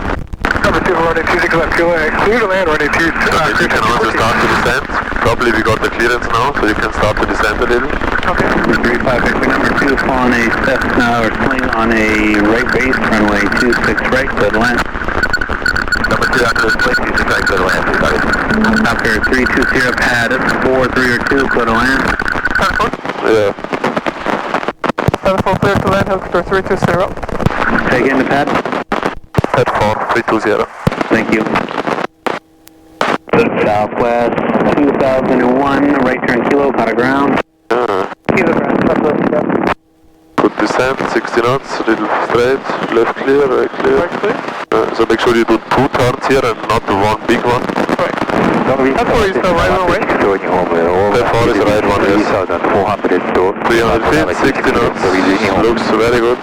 Number 2, running 26 left, clear to land, running 2, You can also start to descend. Probably we got the clearance now, so you can start to descend a little. Okay. Number 35 Victor, number 2, on a Cessna or swing on a right base, runway 26 right, clear to land. Number 2 after this place, 26 right, clear to land, please, buddy. After 320 pad, 4, 3 or 2, clear to land. Yeah. 74 clear to land, helicopter 320. Say again the pad. Head 4, 320. Thank you. Southwest 2001, right turn kilo, got a ground. Kilo ground, southwest, yeah. Good descent, 60 knots, a little straight, left clear, right clear. Right clear. So make sure you do 2 turns here and not the one big one. Right. That's where is the right one, right? That 4 is the right one, yes. 300 feet, 60 knots, looks very good.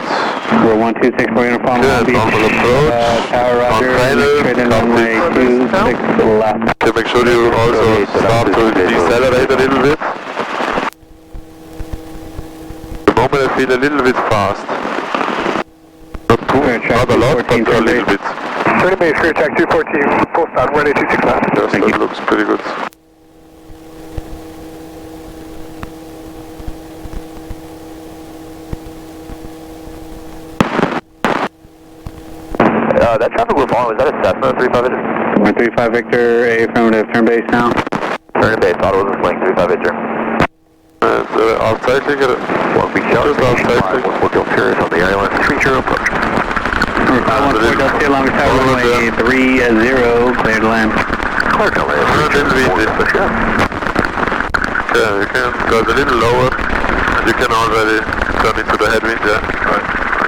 We're 126 for uniform. Good, normal approach. Tower Roger, final, straight in runway 26 left. Okay, make sure you also start to decelerate a little bit. The moment I feel a little bit fast. Not a lot, but a little bit. 30 base, clear track 214, full stop, running 26 left. Yes, that looks pretty good. That traffic we're following, is that a Cessna 35 Victor? We're 35 Victor, A affirmative, turn base now. Turn to base, auto was a swing, 35 Victor. And outside clicker, Long Beach Tower, just outside clicker. 1 Paris on the island, 30 approach. Number 514 Delta, Long Beach Tower, runway 30, clear to land. Clear to land. Yeah, you can go a little lower, and you can already turn into the headwind, yeah. Right.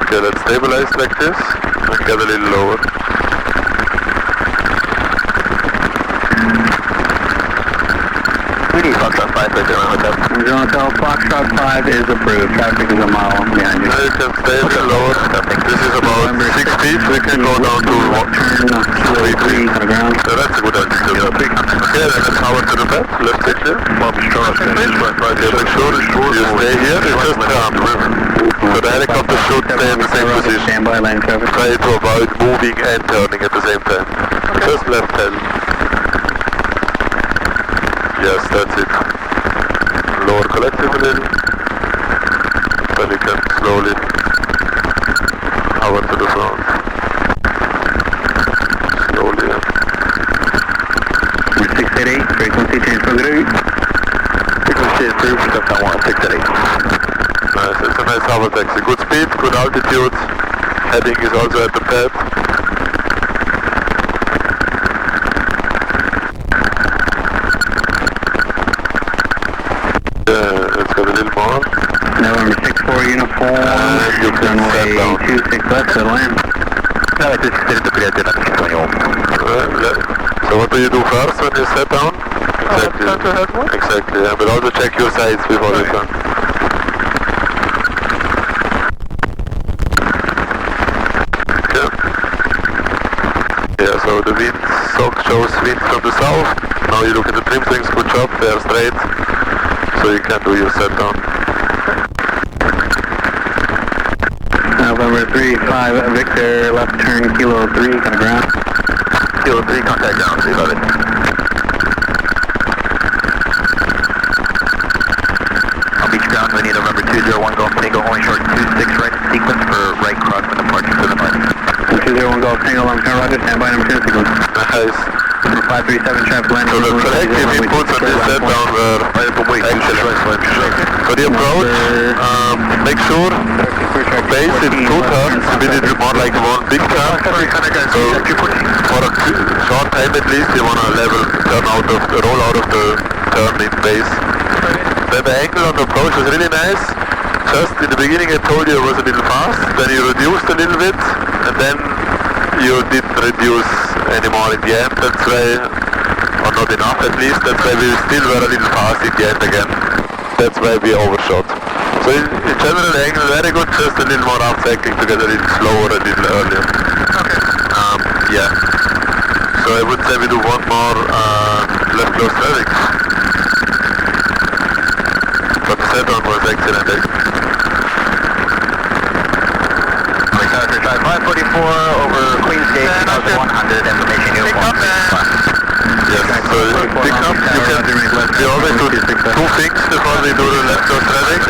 Okay, let's stabilize like this, and get a little lower. We need Foxtrot 5 right there around with that. Zone Hotel, Foxtrot 5 is approved. Traffic is a mile behind you. Now you can stay a little lower. This is about 6 feet, we can go down to Turn 3 on the ground. So that's a good altitude. Okay, then let's power to the bed, left take here. Long Beach Tower, Yeah, make sure you stay here, you just turn. So the helicopter should stay in the same position. Standby line traffic. Try to avoid moving and turning at the same time. Just left hand. Yes, that's it. Lower collective a little. Then you can slowly hover to the front. Slowly. We're 688, frequency change for good. Frequency approved, Cessna 168. Nice, it's a nice hover taxi. Good speed, good altitude. Heading is also at the pad. Let's get a little more. November 6-4 uniform. And you can set down. Runway 26 left to land. No, it just did the period, I'm just going home. So what do you do first when you set down? Exactly. Turn to headward? Exactly, yeah. But also check your sides before you turn. Yeah, so the wind sock shows wind from the south. Now you look at the trim strings, good job, they are straight. So you can do your set down. November 3-5 Victor, left turn kilo 3, kind of ground. Kilo 3, contact ground, 311. On beach ground, we need November 201 Golf Tango, only short 26 right sequence for right crosswind departure to the north. 201 Golf Tango, long term Roger, standby number 2 sequence. Nice. 537 traffic land. So the selective inputs on this set down were excellent. For the approach, make sure base is 2 turns, we did more like one big turn. So for a short time at least, you want to level roll out of the turn in base. Then the angle on the approach was really nice. Just in the beginning I told you it was a little fast, then you reduced a little bit, and then you didn't reduce anymore in the end. That's why, or not enough at least, that's why we still were a little fast in the end again. That's why we overshot. So in general the angle is very good, just a little more up cycling to get a little slower, a little earlier. Okay. Yeah. So I would say we do one more left close traffic. But the set on was excellent. 544 over Queen's Gate, 100, information uniform. Yes, so pick up, we always do 2 things before we do the left close traffic.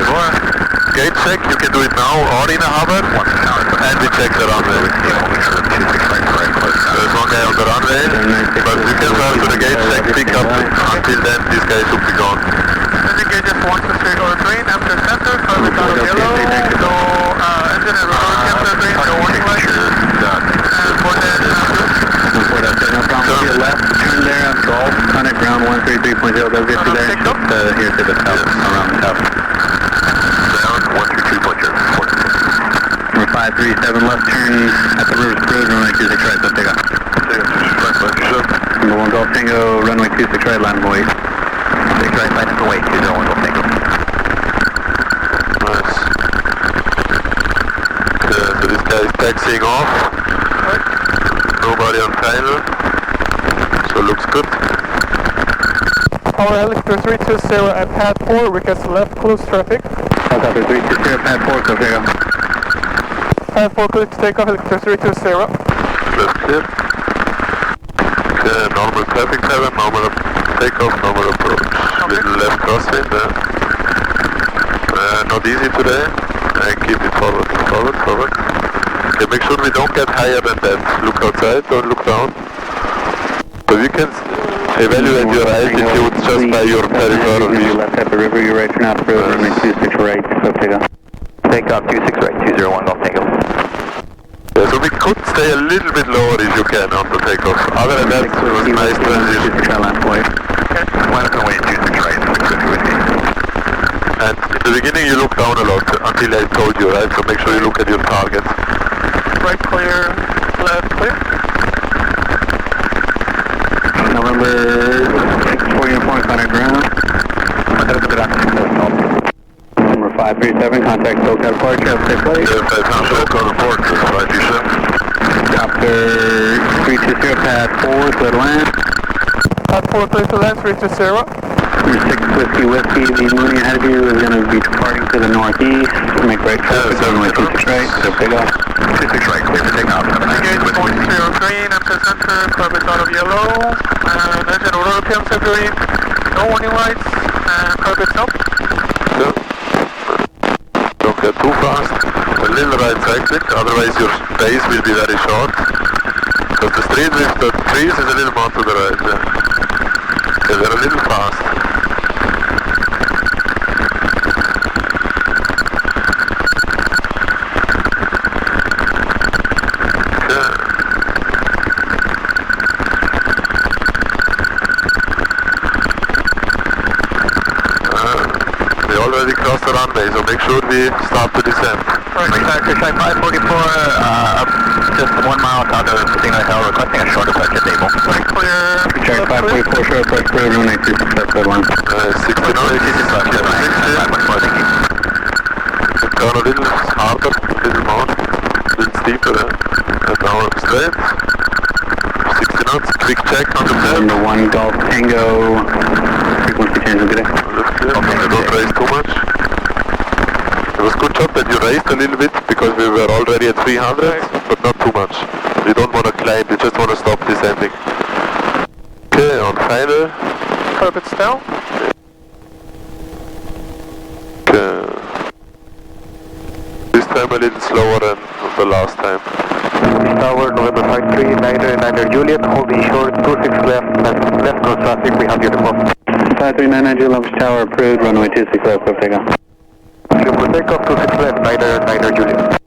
Gate check, you can do it now or in a hover, and we check the runway. There's one guy on the runway, but we can start to the gate check, pick up, until then this guy should be gone. Gate just 1 to 3 over green, after center, service out of yellow, no engine and rotor after green, no warning light. And for that, no problem. To your left, turn there on Golf, Connect ground 133.0, they'll get you there. Here to the south, around the south. Down 133.0. Number 537 left turn at the River's Bridge, runway 26 right, so take off. Number 1 Golf Tango, runway 26 right, land and wait. 6 right, land and wait, 201 Golf Tango. Nice. So this guy is taxiing off. Nobody on final. So looks good. Tower Helicopter 320 at pad 4, request left close traffic. Helicopter 320, pad 4, so take off. Pad 4 clear to take off, Helicopter 320. Left clear. Okay, normal traffic pattern, normal takeoff, normal approach. Little left crosswind there. Not easy today. And keep it forward. Okay, make sure we don't get higher than that. Look outside, don't look down. So you can evaluate your altitude just by your peripheral view. Left at the river, you're right, turn out for runway 26 right, so take off. Take off 26 right, 201 Golf Tango. Yeah, so we could stay a little bit lower if you can on the takeoff. Other than that, it was a nice transition. Land point. Land and wait, 26 right, 650. And in the beginning you look down a lot until I told you, right? So make sure you look at your target. Right clear, left clear. November 6 for uniform, contact ground. Number 537, contact SoCal Departure, have a safe flight. Yes, I found SoCal Departure, 527. Copter 320, pad 4, clear to land. Pad 4 clear to land, 320. Number 6 Whiskey, the Mooney ahead of you is going to be departing to the northeast. Make right traffic, runway 26 right, so take off. 26 right, clear to take off. Engage 1 0 green, after center, carpet out of yellow, and engine rotor PMs are green, no warning lights, and carpet's up. Yeah. Don't get too fast. A little right cycling, otherwise your base will be very short. Because the street with the trees is a little more to the right. Yeah. Okay, they're a little fast. Already crossed the runway, so make sure we start to descend. Right, Fish 544, just 1 mile south of Signal Hill, requesting a short approach at Dable. Right clear, Check 544, short approach, clear, runway 26 left, good one. 60 knots, 60. Turn a little harder, a little more, a little steeper, and now straight. 60 knots, quick check on the map. Number 1 Golf Tango, frequency change will get it. Don't raise too much. It was good job that you raised a little bit because we were already at 300, but not too much. We don't want to climb, we just want to stop descending. Okay, on final. carpet's down. Okay. This time a little slower than the last time. Tower, November 53, Niner Juliet, holding short, 26 left cross traffic, we have uniform. 5399 Juliet, Longest Tower approved, runway 26 left, quick takeoff. Triple takeoff, 26 left, Niner Juliet.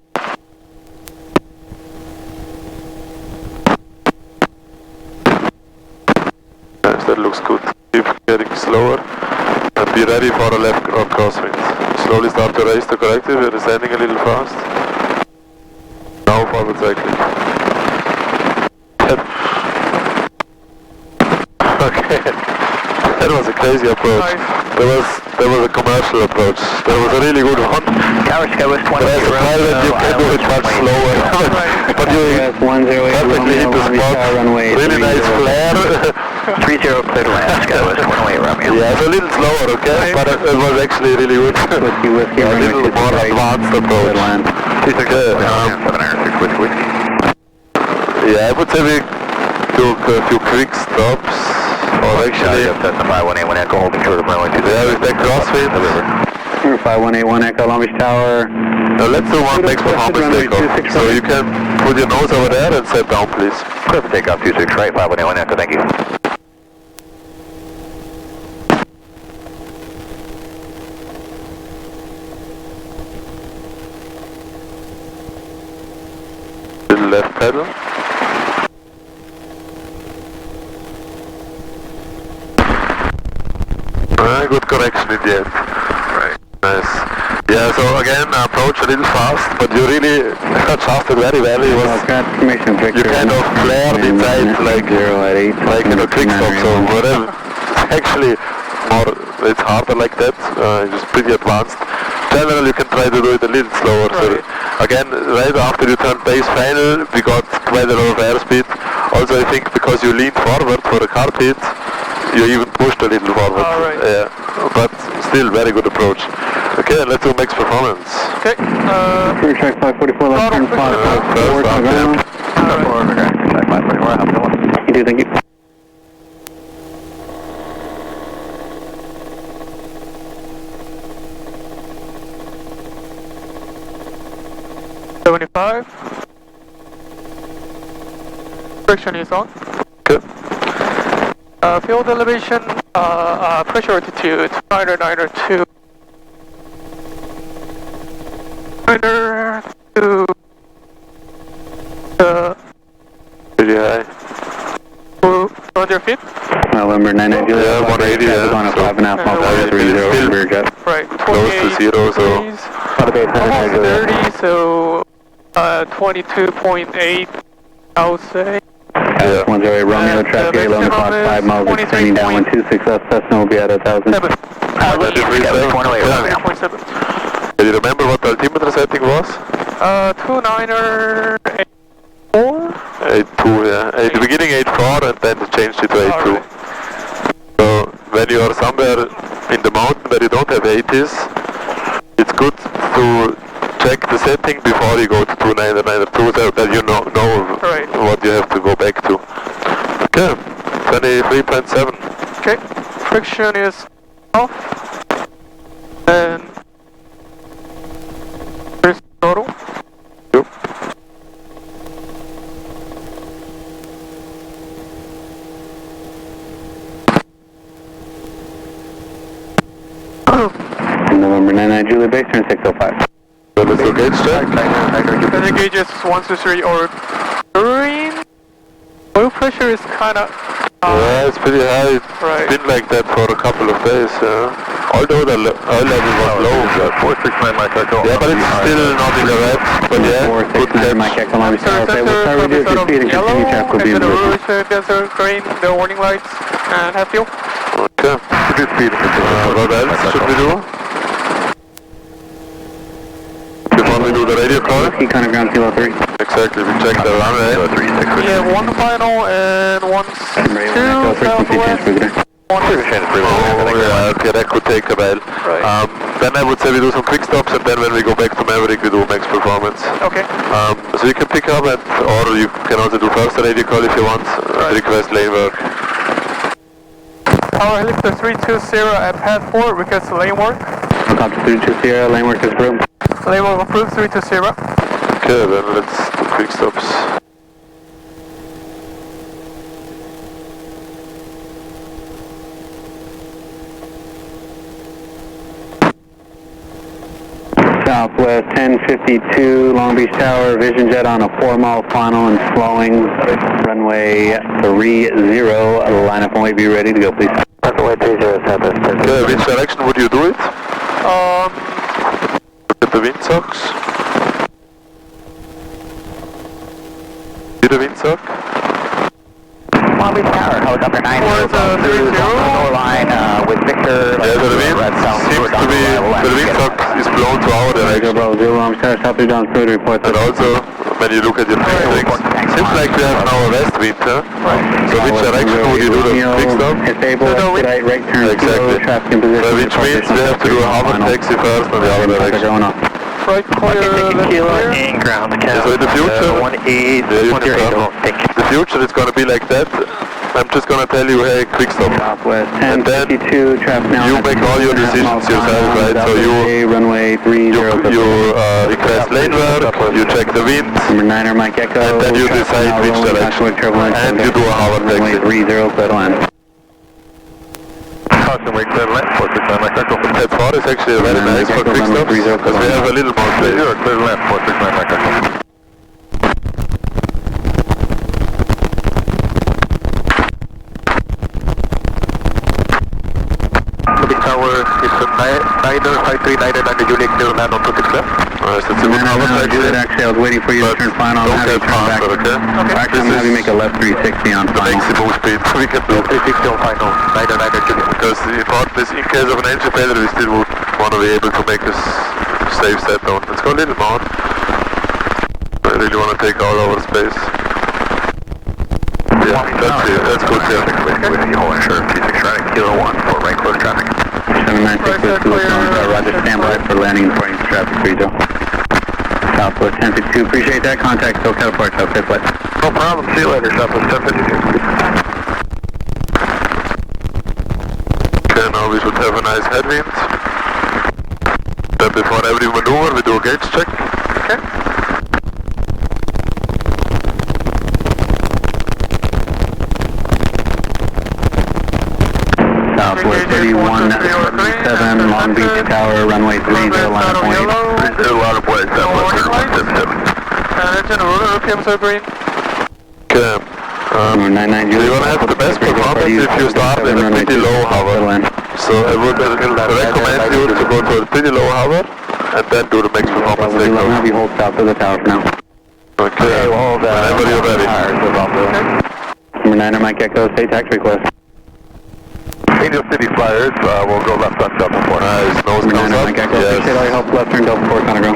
Yes, that looks good. Keep getting slower and be ready for a left crosswind. Slowly start to raise the corrective, we're descending a little fast. Now forward cycling. Okay, that was a crazy approach. Nice. There was a commercial approach. That was a really good one. Tower Skywest 1 But as a pilot you can do it much slower. But you perfectly hit the spot. Really nice flare. 30 clear to land, Skywest 108 Romeo. Yeah, it's a little slower, okay? But it was actually really good. Whiskey, A little more advanced approach. Okay, yeah, I would say we took a few quick stops. Or actually, that's the 5181 Echo holding short of runway 26. yeah, with that crosswind. 5181 Echo, Long Beach Tower. Now let's do one next performance takeoff. So you can put your nose over there and set down, please. Clear for takeoff, 26 right, 5181 Echo, thank you. Little left pedal. Good correction in the end. Right. Nice. Yeah, so again, approach a little fast, but you really adjusted very well. It was, Confirmation, Victor. you kind of flared inside like in a quick stop, so whatever. Actually, it's harder like that. It's pretty advanced. Generally, you can try to do it a little slower. So again, right after you turned base final, we got quite a lot of airspeed. Also, I think because you leaned forward for the carpet, you even pushed a little forward. Yeah, but still very good approach. Okay, let's do max performance. Okay, Clear track 544, left turn 554, First You do, thank you. $75. Friction is on. Okay. Field elevation, pressure altitude, 992. 992. Pretty high. 200 feet? November 99 Juliet. Yeah, 180, yeah. On a 5.5 mile, 30 rear jet. Right, Close to 0, so. Almost 30, so 22.8, I would say. Yeah. 108 Romeo, traffic 8 11 o'clock, 5 miles, extending down 126 left, Cessna will be at 1,000. 3.7. Do you remember what the altimeter setting was? 29er 84? 8.2, yeah. At the beginning 8.4 and then it changed it to 8.2. Right. So when you are somewhere in the mountain where you don't have 80s, it's good to check the setting before you go to 2992 so that you know what you have to go back to. Okay, 23.7. Okay, friction is off. And there's total. Yep. November 99 Juliet, base turn 605. So let's do gauge check. And the gauge is 123 or green. Oil pressure is kind of Yeah, it's pretty high. Right. It's been like that for a couple of days. Although the oil level was low. 469 Mike Echo. Yeah, but it's still not in the red. But yeah, good 469 Mike catch. Echo, Long Beach Tower. Okay, we'll start reduce your speed and continue traffic will be in position. Desert green, the warning lights, and half fuel. Okay. Reduce speed. What else should we do? Before we do the radio call? Key kind of ground kilo 3. Exactly, we check the runway. Yeah, one final and one two southwest. Oh yeah, okay, that could take a while. Right. Then I would say we do some quick stops and then when we go back to Maverick we do max performance. Okay. So you can pick up and, or you can also do first radio call if you want, request lane work. Power Helicopter 320 at pad 4, request lane work. Helicopter 320, lane work is approved. Lane work approved, 320. Okay, then let's do quick stops. Southwest 1052, Long Beach Tower, Vision Jet on a 4-mile final and slowing. Runway 30, line up and wait, be ready to go, please. Runway 30, Southwest. Okay, which direction would you do it? Look at the windsocks. See the windsock? Long Beach Tower, helicopter 9 Towards 30. line with Victor. Yeah, the wind seems to be, the windsock is blown to our direction. Bravo, Zero, Long Beach Tower, South John Food report. And also, when you look at your fixings, seems like we have now a west wind, huh? So which direction would you do the quick stop? Disabled, expedite, right turn, Exactly. traffic in position. So which means we have to do a Harvard taxi first on the other direction. Right clear, left clear. And ground the So in the future, the future is going to be like that. I'm just going to tell you, hey, quick stop. Southwest And then 1052, traffic now. you make all your decisions yourself, right? So runway 30. you request lane work, you check the wind, Number 9er, Mike Echo. and then you decide which direction. And you do a Harvard Runway taxi. 30, clear to land. That far is actually very nice for quick stops, because we have a little more space. Clear left, 469 Mike. Tower, it's a 5399 Juliet, clear to land on 26 left. That's a good Harvard taxi. Actually, I was waiting for you to turn final. Don't get faster, okay? Actually, I'm going to have you make a left 360 on final. Maximum speed we can do. 360 on final, 99 Juliet. Because the important is, in case of an engine failure, we still would want to be able to make a safe set down. Let's go a little more. I really want to take all our space. Yeah, that's good, yeah. Sure, T6 running, kilo 1 for right close traffic. 796 Roger, standby for landing and boarding traffic, Freezo. Southwest 1052, appreciate that. Contact SoCal Park, Southwest West. No problem, see you later, Southwest 1052. Okay, now we should have a nice headwind. Then before every maneuver, we do a gauge check. Okay. Southwest 3177, Long Beach Tower, runway 30, line up point. There's a lot of ways, Southwest 3177. Engine rotor, okay, so green. Okay. Number 99 So you want to have the best performance if you start in a pretty low hover. So I would recommend you to go to a pretty low hover and then do the max performance We'll have takeoff. you hold south of the tower for now. Okay, whenever you're ready. Number 9er, Mike Echo, say tax request. Angel City Flyers, we'll go left on Delta 4. Nice, nose Number comes 9er, up. Mike Echo, appreciate all your help. Left turn, Delta 4, Conagro.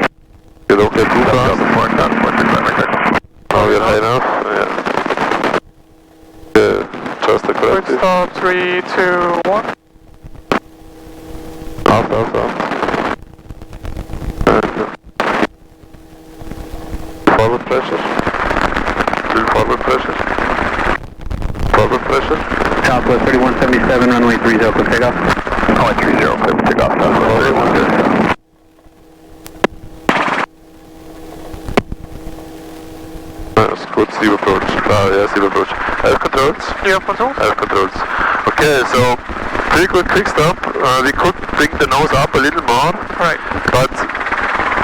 You don't get too fast. Delta 4, Delta 4, 6 Now we're high enough. Yeah. Just the Quick corrective. stop, 3, 2, 1. Aft. Forward pressure. Still forward pressure. Forward pressure. Southwest 3177, runway 30, quick takeoff. Oh, 30, quick takeoff, Southwest 3177. That's good, steep approach. Yeah, steep approach. Have controls? You have control? Have controls. Okay, so pretty good quick stop. We could bring the nose up a little more, Right. but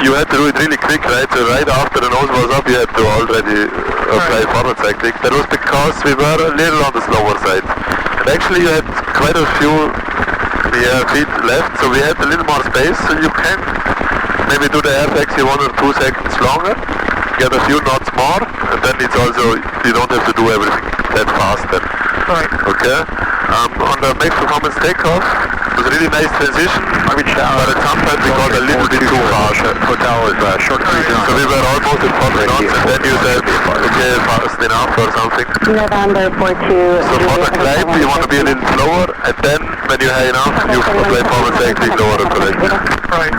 you had to do it really quick, right? So right after the nose was up, you had to already apply forward cycling. That was because we were a little on the slower side. And actually you had quite a few feet left, so we had a little more space, so you can maybe do the air taxi 1 or 2 seconds longer, get a few knots more, and then it's also, you don't have to do everything that fast then. Right. Okay? On the max performance takeoff, it was a really nice transition, but at some point we got a little bit too fast. Hotel is short cruise. So we were almost at 40 knots, and then you said, okay, fast enough or something. November 42. So for the climb, you want to be a little slower, and then when you're high enough, you apply forward cycling lower and correct. Right.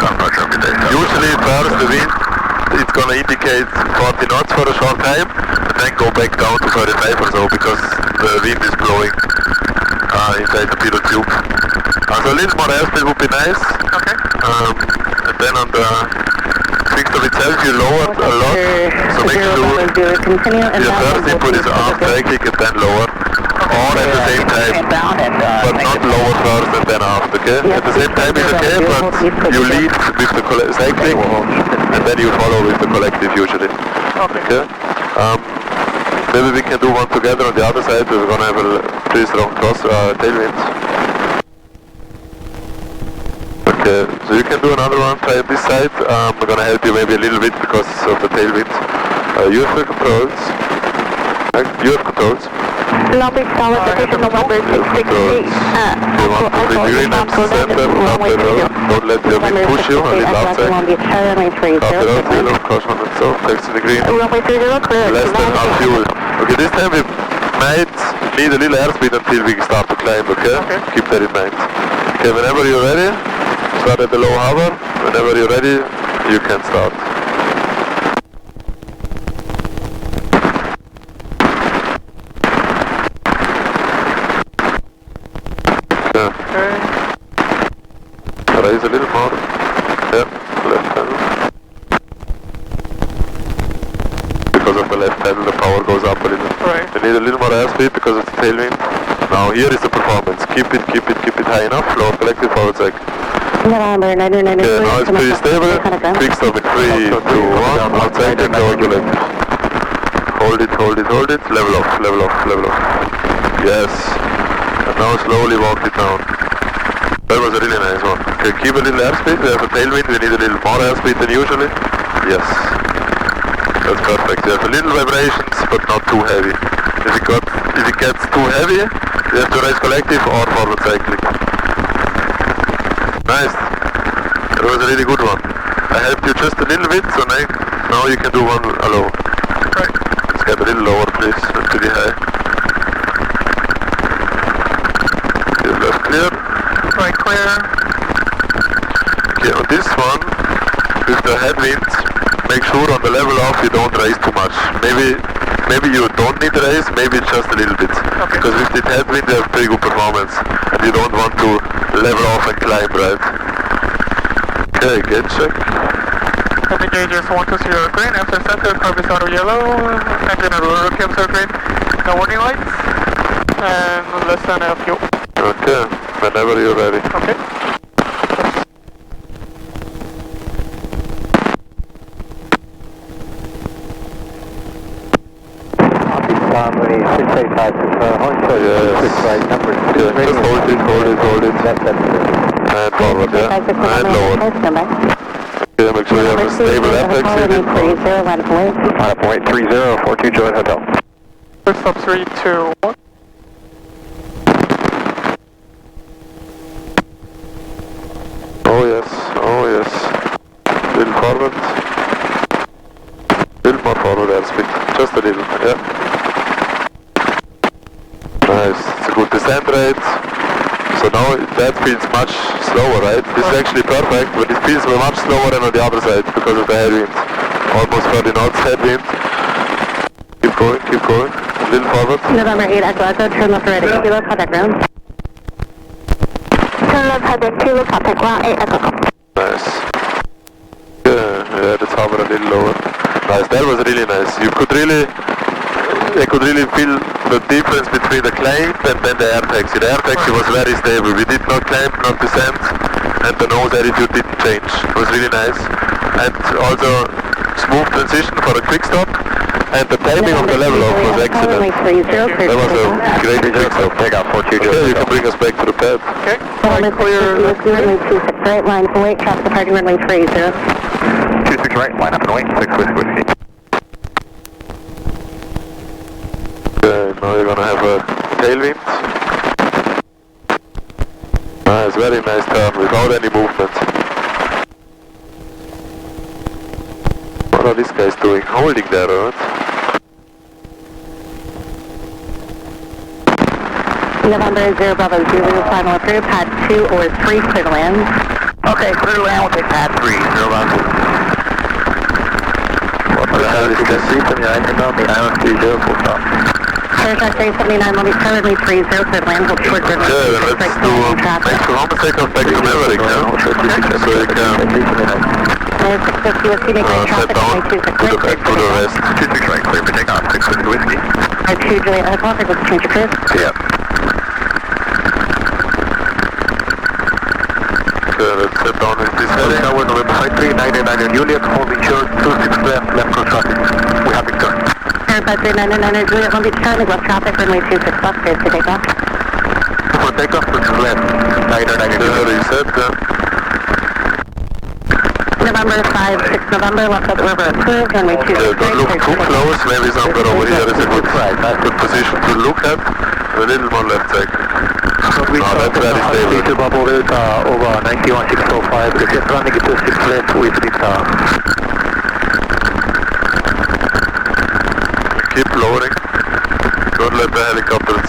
Usually first the wind, it's going to indicate 40 knots for a short time, and then go back down to 35 or so, because the wind is blowing inside the pedal tube. So a little more airspeed would be nice. Okay. And then on the quickstop itself you lowered a lot, so make sure your first input is after braking and then lower, or at the same time, but not lower first and then after, okay? At the same time is okay, but you lead with the cycling and then you follow with the collective usually. Okay? Maybe we can do one together on the other side, we're gonna have a pretty strong tailwind. Okay, so you can do another one, try this side. I'm gonna help you maybe a little bit because of the tailwind. You have the controls. You have controls. Long Beach Tower, position November 268. You want to be green and center, up the road. Don't let the wind push you, a little outside. Up the road, zero, caution and so, taxi the green. Less than half fuel. Okay, this time we might need a little airspeed until we start to climb, okay? Keep that in mind. Okay, whenever you're ready, start at the low hover. Whenever you're ready, you can start. Okay. Raise a little more. Yeah, left pedal. Because of the left pedal, the power goes up a little. Right. You need a little more airspeed because of the tailwind. Now here is the performance. Keep it high enough. Lower collective forward cycle. November 999. Okay, now it's pretty stable. Quick stop in 3, 2, 1. Outside and lower collective. Hold it. Level off. Yes. And now slowly walk it down. That was a really nice one. Okay, keep a little airspeed. We have a tailwind. We need a little more airspeed than usually. Yes. That's perfect. You have a little vibrations, but not too heavy. If it gets too heavy, you have to raise collective or forward cycling. Nice. That was a really good one. I helped you just a little bit, so now you can do one alone. Right. Let's get a little lower, please. That's pretty high. Okay, left clear. Right clear. Okay, on this one, with the headwind, make sure on the level off you don't raise too much. Maybe you don't need to raise, maybe just a little bit. Okay. Because with the headwind you have pretty good performance. And you don't want to level off and climb, right? Okay, gate check. Heavy gauges 120 green, after center, curb is auto yellow, engine and rotor cams are green, no warning lights, and less than a fuel. Okay, whenever you're ready. Okay. Runway 685 Yes. Just hold it. And forward, yeah. And lower. Okay, make sure you have a stable apex in it. On a point 3042 Juliet Hotel. First stop 3, 2, 1. Oh yes. Little forward. Little more forward airspeed. Just a little, yeah. Nice, it's a good descent rate. So now that feels much slower, right? This is actually perfect, but it feels much slower than on the other side because of the headwind. Almost 30 knots headwind. Keep going. A little forward. November 8 Echo, turn left ready. Kilo contact ground. Turn left heading, kilo contact ground, 8 Echo. Nice. Yeah, let's hover a little lower. Nice, that was really nice. I could really feel the difference between the climb and then the air taxi. The air taxi was very stable. We did not climb, not descend, and the nose attitude didn't change. It was really nice. And also smooth transition for a quick stop, and the timing of the level off was excellent. That was a great quick stop. Okay, you can bring us back to the pad. Okay. Right clear. Runway 26 right, line for wait, cross departing runway 30. 26 right, line up and wait, 6 whiskey. Okay, now you're gonna have a tailwind. Nice, very nice turn without any movement. What are these guys doing? Holding there, right? November 0 Bravo Zulu, final approved, pad 2 or 3 clear to land. Okay, clear to land, we'll take pad 3, 0 Bravo. What the hell is this? From your engine on the island 30, full stop. Aircraft 379, Long Beach currently 30, clear to land, hold short river. Okay, then let's do, make sure how to take off back to Maverick, yeah? So you can 650 Whiskey, make right Set traffic, down runway 26 to the back to the west. 26 right, clear for takeoff, 650 Whiskey. 2 Juliet helicopter, let's change your cruise. Yeah. Okay, let's set down with this heading. Tower November 5399 Juliet, holding short, 26 left cross traffic. We have been turned. Air 5399 Juliet, Long Beach turning left traffic, runway 26 left, clear to take off. For takeoff, 26 left, 999 Juliet. Reset, November 5, 6 November, left up the river approved, runway 26 don't look too close, maybe somewhere over here is a good position to look at. A little more left side. We No, that's very stable. to bubble delta over 91605, just running it to 6 left with deep tower. Keep lowering. Don't let the helicopters.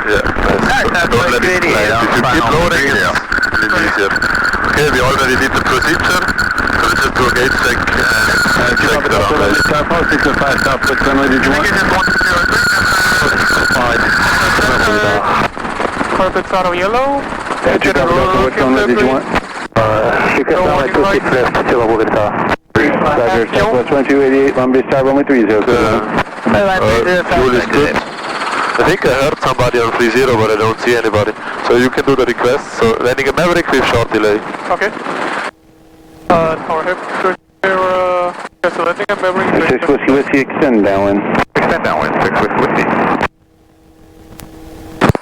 Yeah, nice. Don't let it slide. If you keep lowering, it's a little easier. Okay, we already did the procedure. So let's just do a gauge check and check the runway. Post 605 Southwest runway, did you want? Corbett's out of yellow. Did you what runway did you want? You can run to 6 left, still bubble delta. Roger, Southwest 1288, Long Beach Tower, runway 30. Fuel is good. I think I heard somebody on 30, but I don't see anybody. So you can do the request. So landing a Maverick with short delay. Okay. Tower Hip, okay, so landing a Maverick. 6 Whiskey Whiskey, extend downwind. Extend downwind, 6 Whiskey.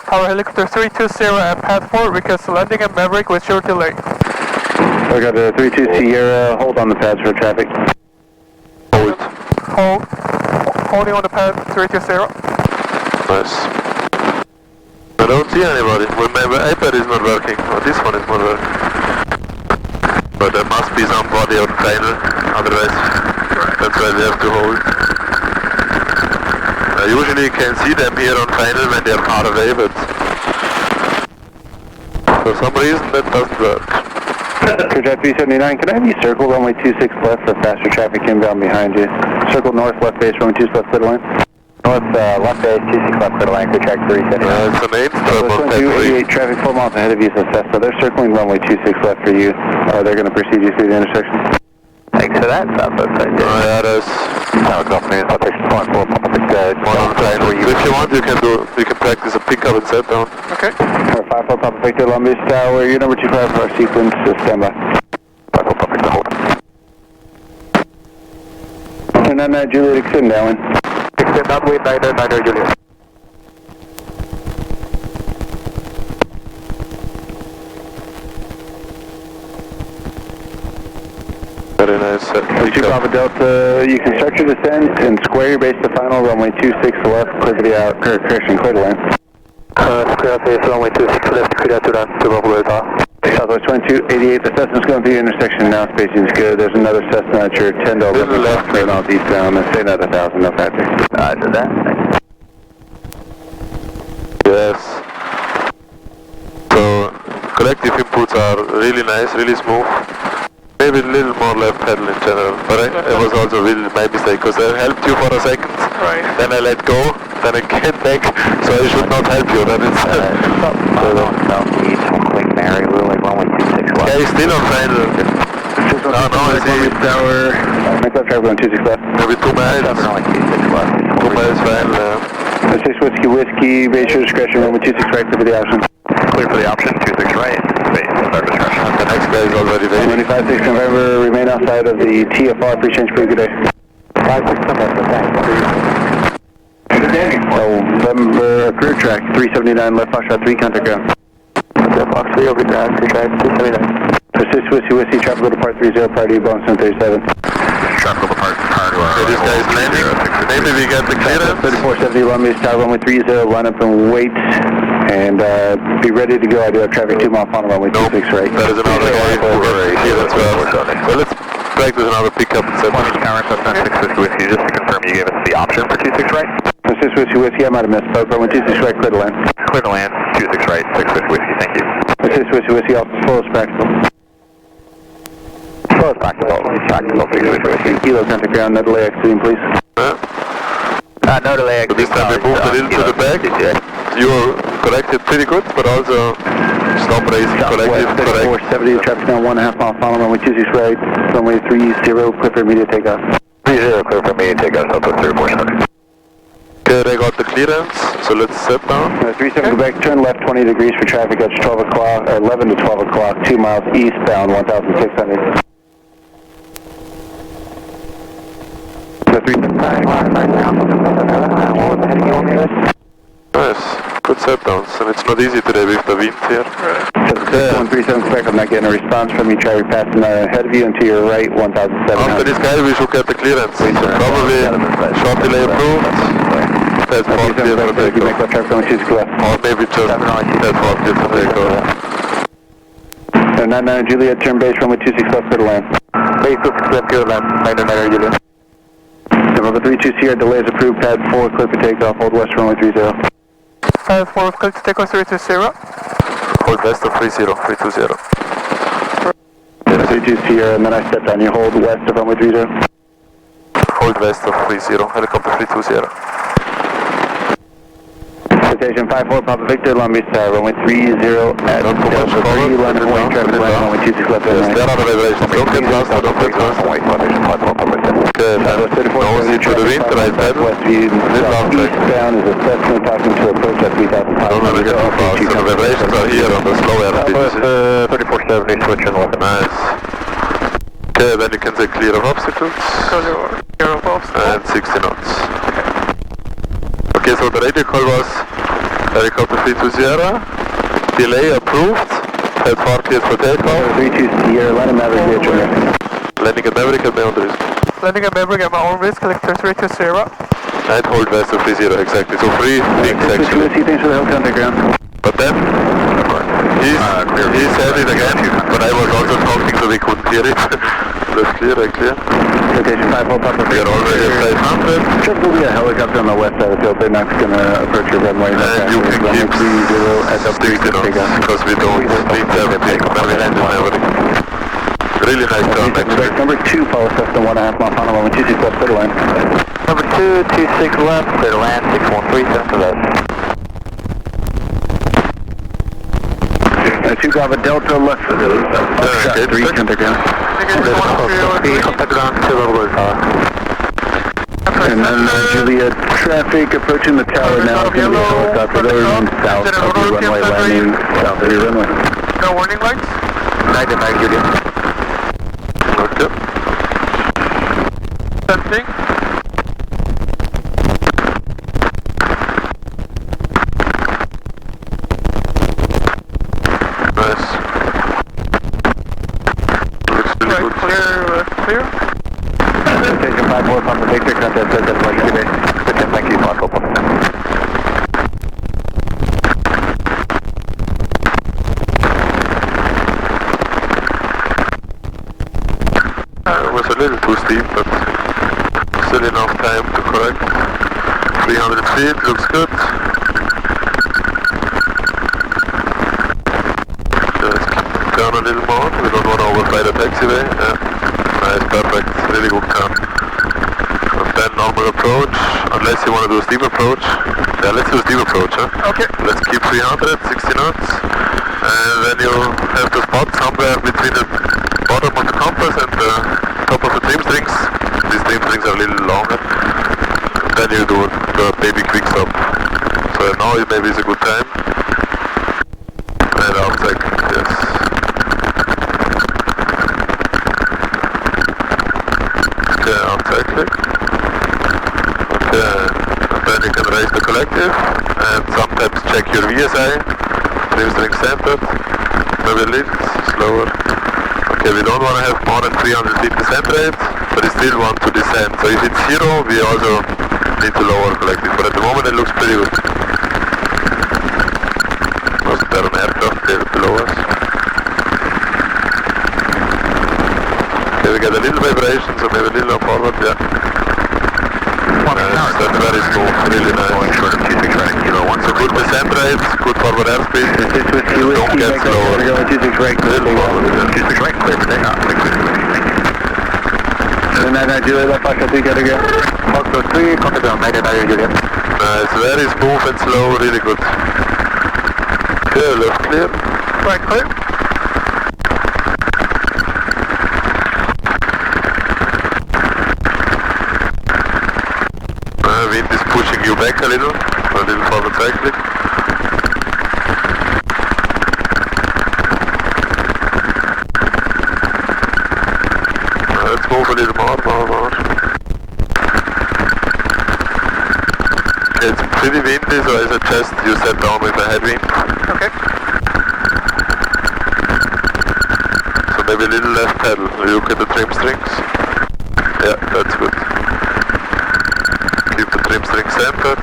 Tower Helicopter 320 at pad 4, request landing a Maverick with short delay. I got a 32 Sierra, hold on the pads for traffic. Hold. Holding on the pad 320. Nice. I don't see anybody. Well, my iPad is not working. Oh, this one is not working. But there must be somebody on final, otherwise that's why we have to hold. I usually can see them here on final when they are far away, but for some reason that doesn't work. Jet 379, can I have you circle runway 26 left for faster traffic inbound behind you? Circle north, left base, runway 26 left, clear to land. North, left base, 26 left, clear to land, clear track 379. It's an 8 stop on pad 3. 88 traffic 4 miles ahead of you, so they're circling runway 26 left for you. They're going to proceed you through the intersection. Thanks for that, Southwest. Oh yeah, there's one on final. If you want, you can practice a pickup and set down. Okay. 5-4 Papa Victor, Long Beach Tower, you're number 25 for our sequence, stand by. 5-4 Papa Victor, hold. And then Juliet, extend downwind. Extend downwind, 999 Juliet. Very nice. Two Papa Delta, you can start your descent and square your base to final, runway 26 left, clear to the out, correction, clear to land. Square base, runway 26 left, clear to land, to bubble delta. Southwest 2288, the Cessna's going through the intersection now, spacing's good. There's another Cessna at your 10 to 11 left, 3 miles eastbound, and stay at 1,000, no factor. Roger that. Yes. So, collective inputs are really nice, really smooth. Maybe a little more left pedal in general, but it was also really my mistake, because I helped you for a second, then I let go, then I came back, so I should not help you, then it's... Southeast, quick Mary, we're like 126 left. Yeah, he's still on final. No, I see. Tower, make left driver on 26 left. Maybe 2 miles. 2 miles final, 6 Whiskey Whiskey, base your discretion, runway 26 right, clear for the option. Clear for the option, 26 right, base, start discretion. The next guy is already waiting. 25-6 November, remain outside of the TFR, pre-change, pretty good day. 5-6 November, thanks. November, career track, 379 left, Foxtrot 3, contact ground. Fox 3 over ground, career track 379. Persist Whiskey, traffic go to part 30, party, Boeing 737. Traffic will depart to our... Okay, this guy is landing. Maybe we get the clearance. 3470, Long Beach Tower, runway 30, line up and wait, and be ready to go. I do have traffic 2 mile final, runway 26 right. That is another guy over here as well. So let's practice another pickup and set. 1 counter, Cessna 6 Whiskey, just to confirm you gave us the option for 26 right? Persist Whiskey, I might have misspoke, runway 26 right, clear to land. Clear to land, 26 right, 6 Whiskey, thank you. Persist Whiskey, off slow as practical. Slow as practical, 6 Whiskey. Kilo, contact ground, no delay exiting, please. No delay So this time we moved a little to the back. You're corrected pretty good, but also stop racing collective correct. 470, traffic now 1.5 mile final, runway 26 right, runway 30, clear for immediate takeoff. 30, clear for immediate takeoff, Southwest 347. Okay, they got the clearance, so let's set down. 37 Quebec, turn left 20 degrees for traffic at 12 o'clock, or 11 to 12 o'clock, 2 miles eastbound, 1,600. Nice, good set downs, and it's not easy today with the wind here. 137 Quebec, I'm not getting a response from you, traffic passing ahead of you and to your right, 1,700. After this guy we should get the clearance, so probably short delay approved. That's 4 clear for takeoff. Or maybe just that's 4 clear for takeoff. 99 Juliet, turn base runway 26 left, clear to land. Base 26 left, clear to land, 99 Juliet. November 32 Sierra, delay is approved, pad 4, clear for takeoff, hold west runway 30. Pad 4, clear to takeoff 320. Hold west of 320. 32 Sierra, and then I step down, you hold west of runway 30. Hold west of 30, helicopter 320. Citation 54, Papa Victor, Long Beach Tower, runway 30 at Delta 3, London Point, traffic line, runway 26 left and right. There are the vibrations, don't get lost, don't get lost. Okay, now see to the wind, right pedal, West view, southeastbound is assessment, talking to approach at 3,500. don't let it get too fast, so the vibrations are here on the slow air. 3470, switch and left. Nice. Okay, then you can say clear of obstacles. Clear of obstacles. And 60 knots. Okay, so the radio call was helicopter 32 Sierra, delay approved, at 4 clears for takeoff. 32 Sierra, landing Maverick, via trigger. Landing at Maverick at my own risk. Landing at Maverick at my own risk, collector 320. And hold west of 30, exactly. So 3 things actually. Thanks for the help, underground. But then, he said it again, but I was also talking so we couldn't hear it. That's clear, clear. Citation 54, Papa We are already at 500. Just will be a helicopter on the west side of the field. They're not going to approach your runway. And you can keep 30 at the 60 knots, because we don't need 70 when we land in Maverick. Really nice turn actually. Number 2, follow Cessna 1.5 mile final, runway 26 left, clear to land. Number 2, 26 left, clear to land, 6137 to left. 2 Bravo Delta left for the okay, 3 underground. And then Juliet traffic approaching the tower now. It's going to be a helicopter going south of your runway, landing south of your runway. No warning lights? 99 Juliet. Okay. Sensing. Nice. Looks really good. Clear. Station 54, Papa Victor, contact says that's like today. Thank you, Marco. It was a little too steep, but still enough time to correct. 300 feet, looks good. Just turn a little more, we don't want to overfly the taxiway. Yeah. Nice, perfect, really good turn. And then normal approach, unless you want to do a steep approach. Yeah, let's do a steep approach, huh? Okay. Let's keep 300, 60 knots. And then you have to spot somewhere between the bottom of the compass and the top of the trim strings. These trim strings are a little longer. Then you do the baby quick stop. So now it maybe is a good time. And outside, yes. Okay, outside click. Okay, and then you can raise the collective and sometimes check your VSI. Trim string centered. Maybe a little slower. Okay, we don't want to have more than 300 feet descent rate, but we still want to descend. So if it's 0, we also need to lower collective, but at the moment it looks pretty good. Wasn't there an aircraft there below us? Okay, we get a little vibration, so maybe a little forward, yeah. That's very smooth, really nice. So good descent rate, good forward airspeed, don't get slower. Little forward, And then Juliet left, I think gotta go. Foxtrot 3, contact ground, 99 Juliet. Nice, very smooth and slow, really good. Okay, left clear. Right clear. Wind is pushing you back a little forward cycling. Let's move a little more. Okay, it's pretty windy, so I suggest you set down with a headwind. Okay. So maybe a little left pedal. Look at the trim strings. Yeah, that's good. Keep the trim string centered.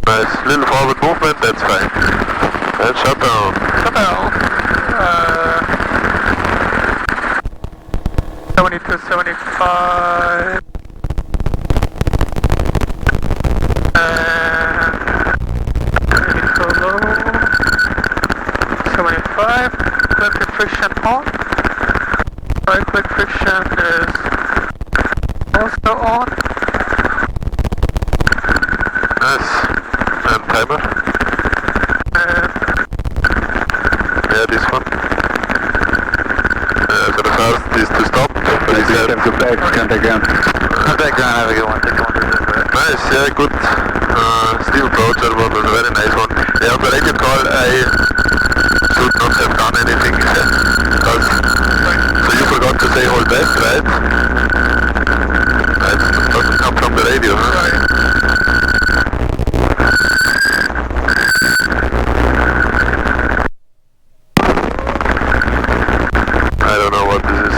Nice. Little forward movement, that's fine. And shut down. Shut down. 72, 75. Maybe too low. 75. Click friction on. Right click friction is also on. Nice. And timer. Yeah, this one. So the first is to stop. But he said Go back, contact ground. Contact ground, have a good one. Take one to the nice, yeah, good. Steep approach, that was a very nice one. Yeah, on the radio call, I should not have done anything. Because, so you forgot to say hold back, right? That doesn't come from the radio, huh? Right. I don't know what this is.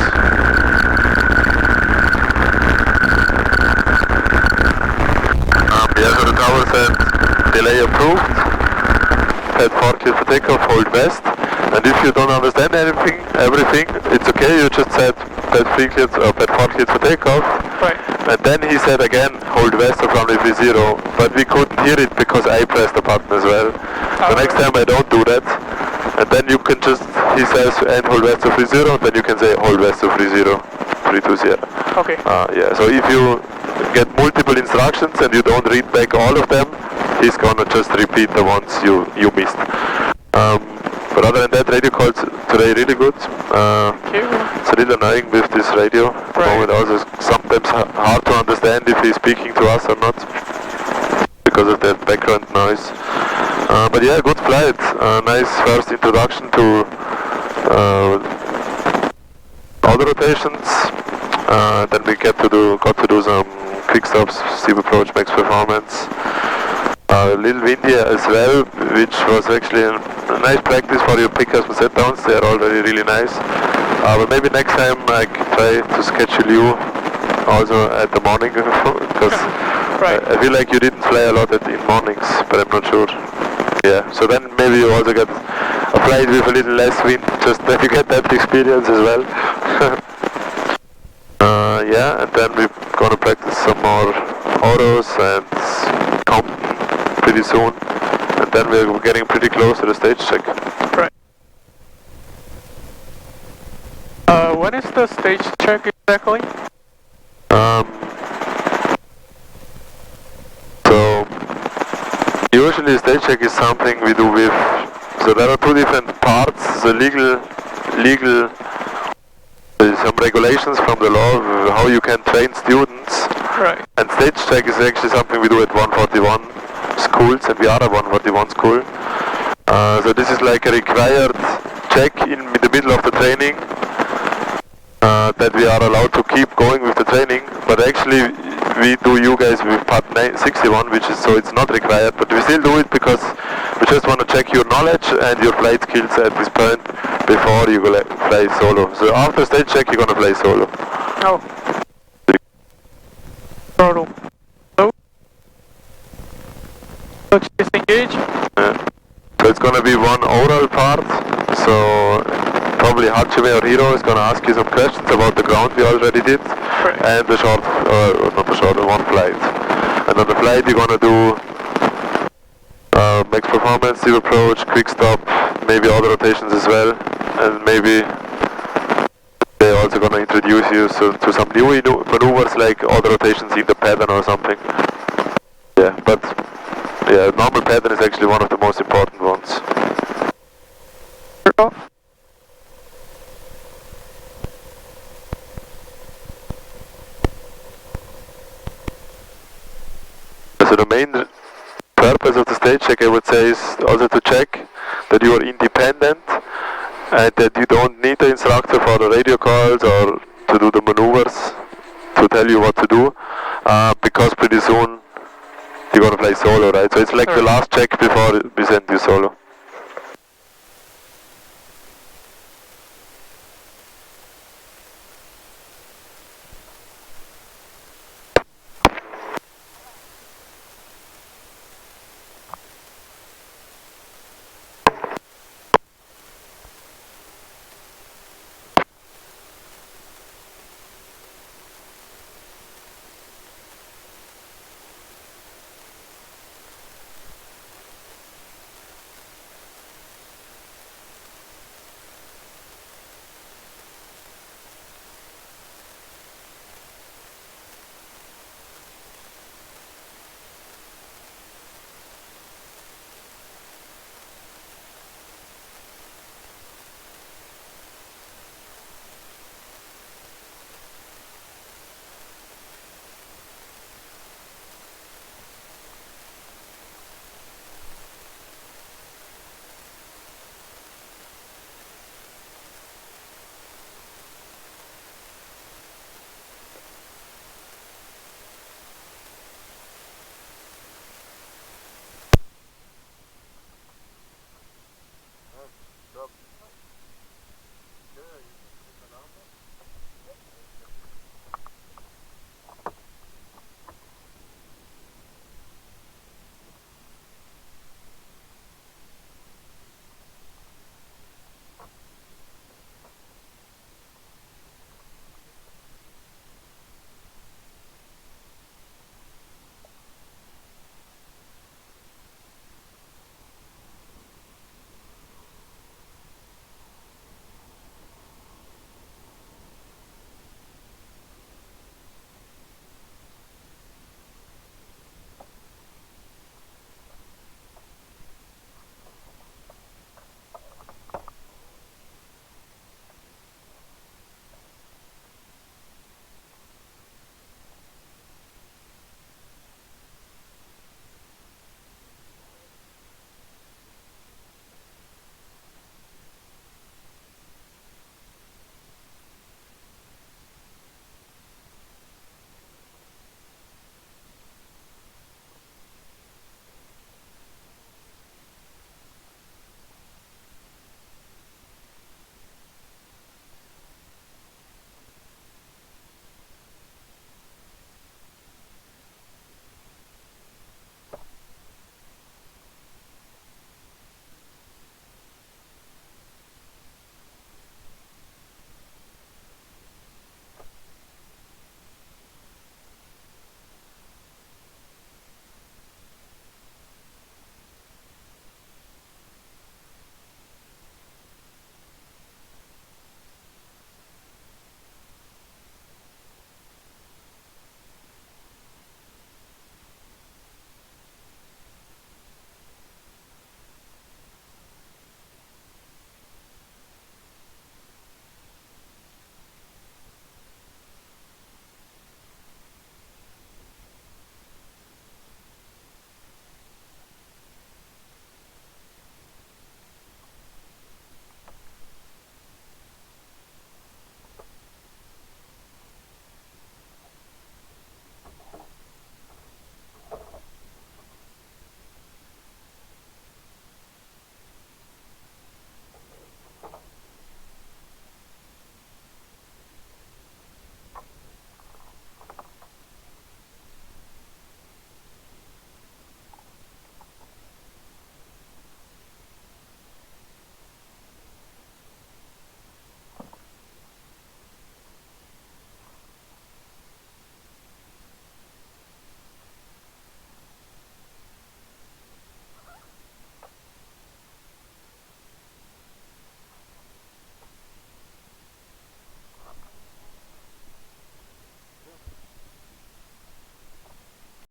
Yeah, so the tower said delay approved. Pad 4 clear for takeoff, hold west. And if you don't understand everything, it's okay, you just said pad 3 cleared, pad 4 cleared for takeoff. Right. And then he said again, hold west of runway 30, but we couldn't hear it because I pressed the button as well. So next time I don't do that. And then you can just, he says, and hold west of 30, and then you can say hold west of 30, 320. Okay. Yeah, so if you get multiple instructions and you don't read back all of them, he's gonna just repeat the ones you missed. But other than that, radio calls today really good. It's a little annoying with this radio at the moment. Also sometimes hard to understand if he's speaking to us or not because of that background noise. But yeah, good flight. Nice first introduction to auto rotations. Then we got to do some quick stops, steep approach, max performance. A little windy as well, which was actually a nice practice for your pickers and set downs. They are already really nice. But maybe next time I try to schedule you also at the morning because I feel like you didn't fly a lot in mornings, but I'm not sure. Yeah, so then maybe you also get a flight with a little less wind, just that you get that experience as well. Yeah, and then we're gonna practice some more autos and Compton pretty soon, and then we're getting pretty close to the stage check. Right. When is the stage check exactly? So usually stage check is something we do with. So there are two different parts. The legal. Some regulations from the law how you can train students. Right. And stage check is actually something we do at 141 schools, and we are a 141 school. So this is like a required check in the middle of the training that we are allowed to keep going with the training. But actually we do you guys with part 61, which is so it's not required, but we still do it because we just want to check your knowledge and your flight skills at this point before you go fly solo. So after stage check you're gonna fly solo. Oh. Throttle. Low. Disengage. Yeah. So it's gonna be one oral part. So probably Hachime or Hiro is gonna ask you some questions about the ground we already did, and the short, not the short, one flight. And on the flight you're gonna do max performance, steep approach, quick stop, maybe auto rotations as well, and maybe they're also gonna to introduce you to some new maneuvers like autorotations in the pattern or something. Yeah, but yeah, normal pattern is actually one of the most important ones. So the main purpose of the stage check, I would say, is also to check that you are independent and that you don't need the instructor for the radio calls or to do the maneuvers to tell you what to do, because pretty soon you're gonna fly solo, right? So it's like the last check before we send you solo.